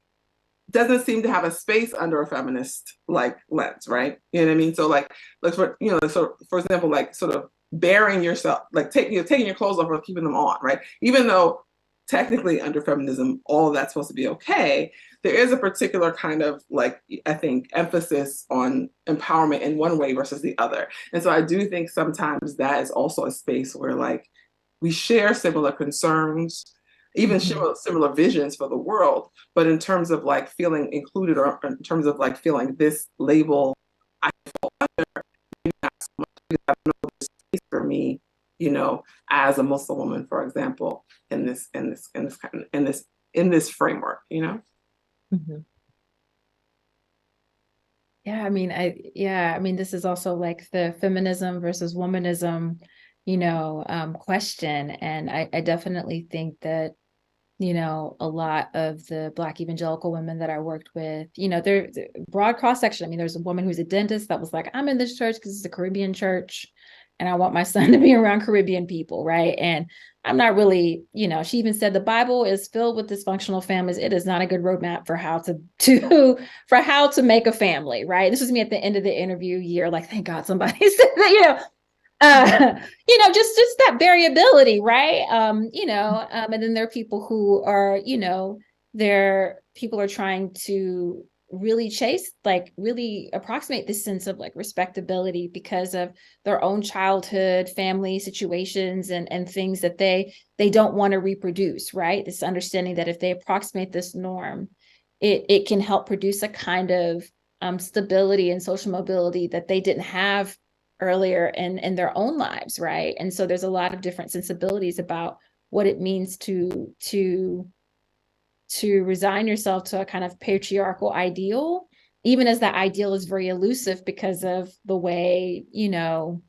[SPEAKER 20] doesn't seem to have a space under a feminist like lens, right? You know what I mean? So for example, like sort of bearing yourself, like taking your clothes off or keeping them on, right? Even though technically under feminism, all of that's supposed to be okay, there is a particular kind of, like, I think, emphasis on empowerment in one way versus the other. And so I do think sometimes that is also a space where, like, we share similar concerns, even similar visions for the world, but in terms of like feeling included, or in terms of like feeling this label, I fall under, not so much, because I know there's space for me, you know, as a Muslim woman, for example, in this framework, you know.
[SPEAKER 19] Mm-hmm. Yeah, I mean, this is also like the feminism versus womanism, you know, question. And I definitely think that, you know, a lot of the Black evangelical women that I worked with, you know, they're broad cross-section. I mean, there's a woman who's a dentist that was like, I'm in this church because it's a Caribbean church and I want my son to be around Caribbean people, right? And I'm not really, you know, she even said the Bible is filled with dysfunctional families. It is not a good roadmap for how to make a family, right? This was me at the end of the interview year, like, thank God somebody said that, you know. You know, just that variability, right? You know, and then there are people who are, you know, people are trying to really chase, like, really approximate this sense of like respectability because of their own childhood, family situations, and things that they don't want to reproduce, right? This understanding that if they approximate this norm, it can help produce a kind of stability and social mobility that they didn't have earlier in their own lives, right? And so there's a lot of different sensibilities about what it means to resign yourself to a kind of patriarchal ideal, even as that ideal is very elusive because of the way, you know,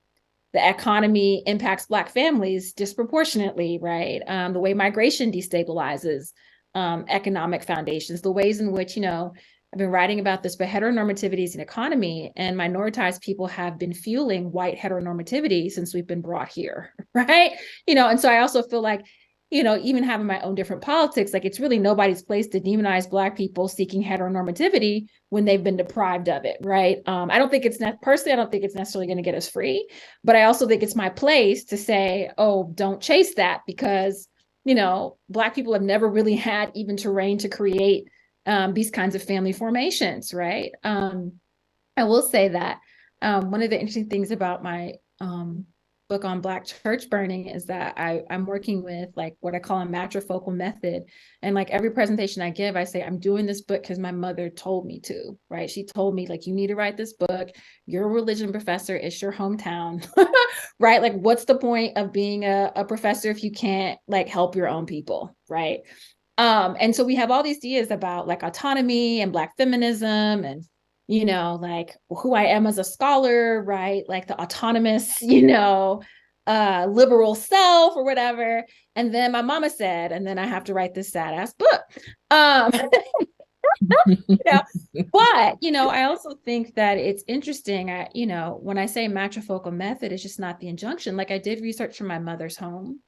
[SPEAKER 19] the economy impacts Black families disproportionately, right? The way migration destabilizes economic foundations, the ways in which, you know, I've been writing about this, but heteronormativity is an economy, and minoritized people have been fueling white heteronormativity since we've been brought here, right? You know, and so I also feel like, you know, even having my own different politics, like, it's really nobody's place to demonize Black people seeking heteronormativity when they've been deprived of it, right? I don't think it's necessarily going to get us free, but I also think it's my place to say, oh, don't chase that, because, you know, Black people have never really had even terrain to create these kinds of family formations, right? I will say that one of the interesting things about my book on Black church burning is that I'm working with like what I call a matrifocal method. And like every presentation I give, I say, I'm doing this book because my mother told me to, right? She told me like, you need to write this book. You're a religion professor. It's your hometown, right? Like, what's the point of being a professor if you can't like help your own people, right? And so we have all these ideas about like autonomy and Black feminism and, you know, like who I am as a scholar, right? Like the autonomous, you know, liberal self or whatever. And then my mama said, and then I have to write this sad ass book. You know, but, you know, I also think that it's interesting. You know, when I say matrifocal method, it's just not the injunction. Like I did research from my mother's home.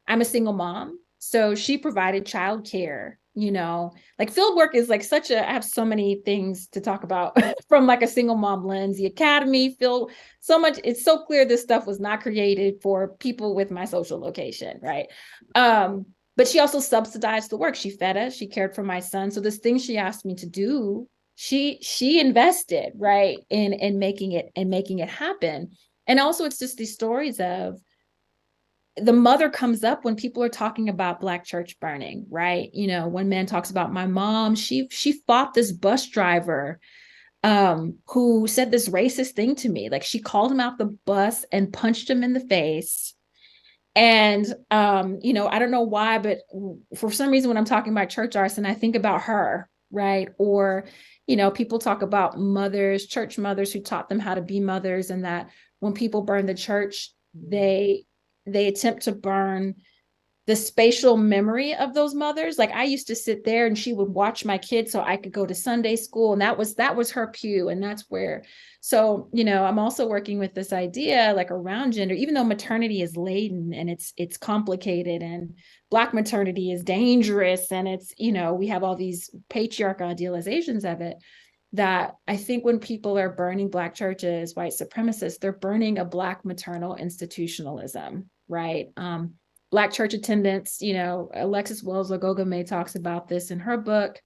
[SPEAKER 19] I'm a single mom. So she provided childcare, you know, like field work is like I have so many things to talk about from like a single mom lens, the academy, field, so much. It's so clear this stuff was not created for people with my social location, right? But she also subsidized the work. She fed us, she cared for my son. So this thing she asked me to do, she invested, right, in making it happen. And also it's just these stories of the mother comes up when people are talking about Black church burning, right? You know, one man talks about my mom, she fought this bus driver who said this racist thing to me. Like she called him out the bus and punched him in the face. And, you know, I don't know why, but for some reason, when I'm talking about church arson, I think about her, right? Or, you know, people talk about mothers, church mothers who taught them how to be mothers, and that when people burn the church, they attempt to burn the spatial memory of those mothers. Like I used to sit there and she would watch my kids so I could go to Sunday school. And that was her pew. And that's where, so, you know, I'm also working with this idea like around gender, even though maternity is laden and it's complicated and Black maternity is dangerous. And it's, you know, we have all these patriarchal idealizations of it, that I think when people are burning Black churches, white supremacists, they're burning a Black maternal institutionalism, right? Black church attendance, you know, Alexis Wells Lagogame talks about this in her book.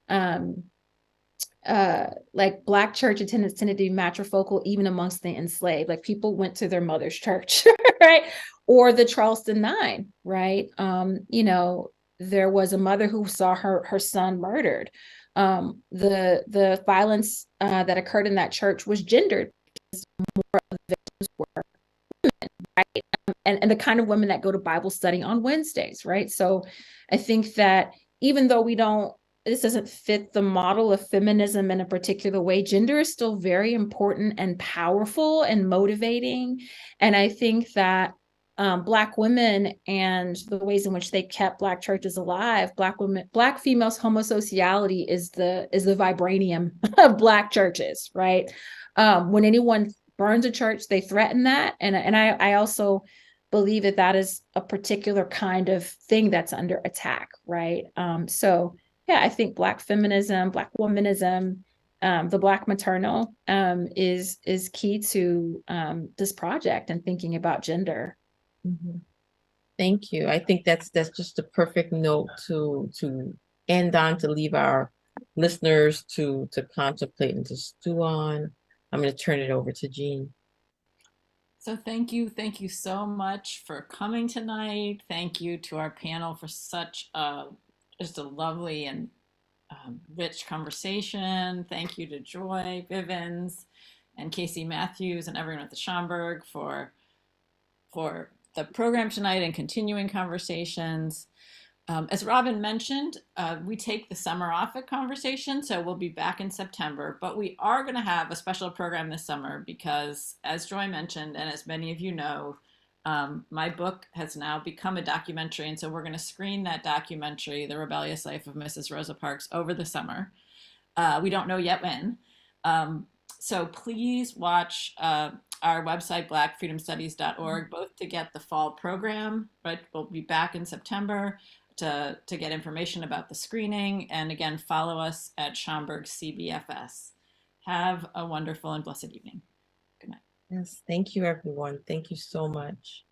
[SPEAKER 19] Like Black church attendance tended to be matrifocal even amongst the enslaved. Like people went to their mother's church, right? Or the Charleston Nine, right? You know, there was a mother who saw her son murdered. The violence that occurred in that church was gendered because more of the victims were women, right? And the kind of women that go to Bible study on Wednesdays, right? So I think that even though this doesn't fit the model of feminism in a particular way, gender is still very important and powerful and motivating. And I think that Black women and the ways in which they kept Black churches alive, Black females' homosociality is the vibranium of Black churches, right? When anyone burns a church, they threaten that. And I also believe that is a particular kind of thing that's under attack, right? So yeah, I think Black feminism, Black womanism, the Black maternal is key to this project and thinking about gender.
[SPEAKER 17] Mm-hmm. Thank you. I think that's just a perfect note to end on, to leave our listeners to contemplate and to stew on. I'm going to turn it over to Jeanne.
[SPEAKER 18] So thank you so much for coming tonight. Thank you to our panel for such just a lovely and rich conversation. Thank you to Joy Bivens and Casey Matthews and everyone at the Schomburg for the program tonight and continuing conversations. As Robyn mentioned, we take the summer off at Conversation, so we'll be back in September, but we are going to have a special program this summer because, as Joy mentioned, and as many of you know, my book has now become a documentary, and so we're going to screen that documentary, The Rebellious Life of Mrs. Rosa Parks, over the summer. We don't know yet when. So please watch our website, blackfreedomstudies.org, both to get the fall program, right? We'll be back in September to get information about the screening. And again, follow us at Schomburg CBFS. Have a wonderful and blessed evening. Good night.
[SPEAKER 17] Yes, thank you, everyone. Thank you so much.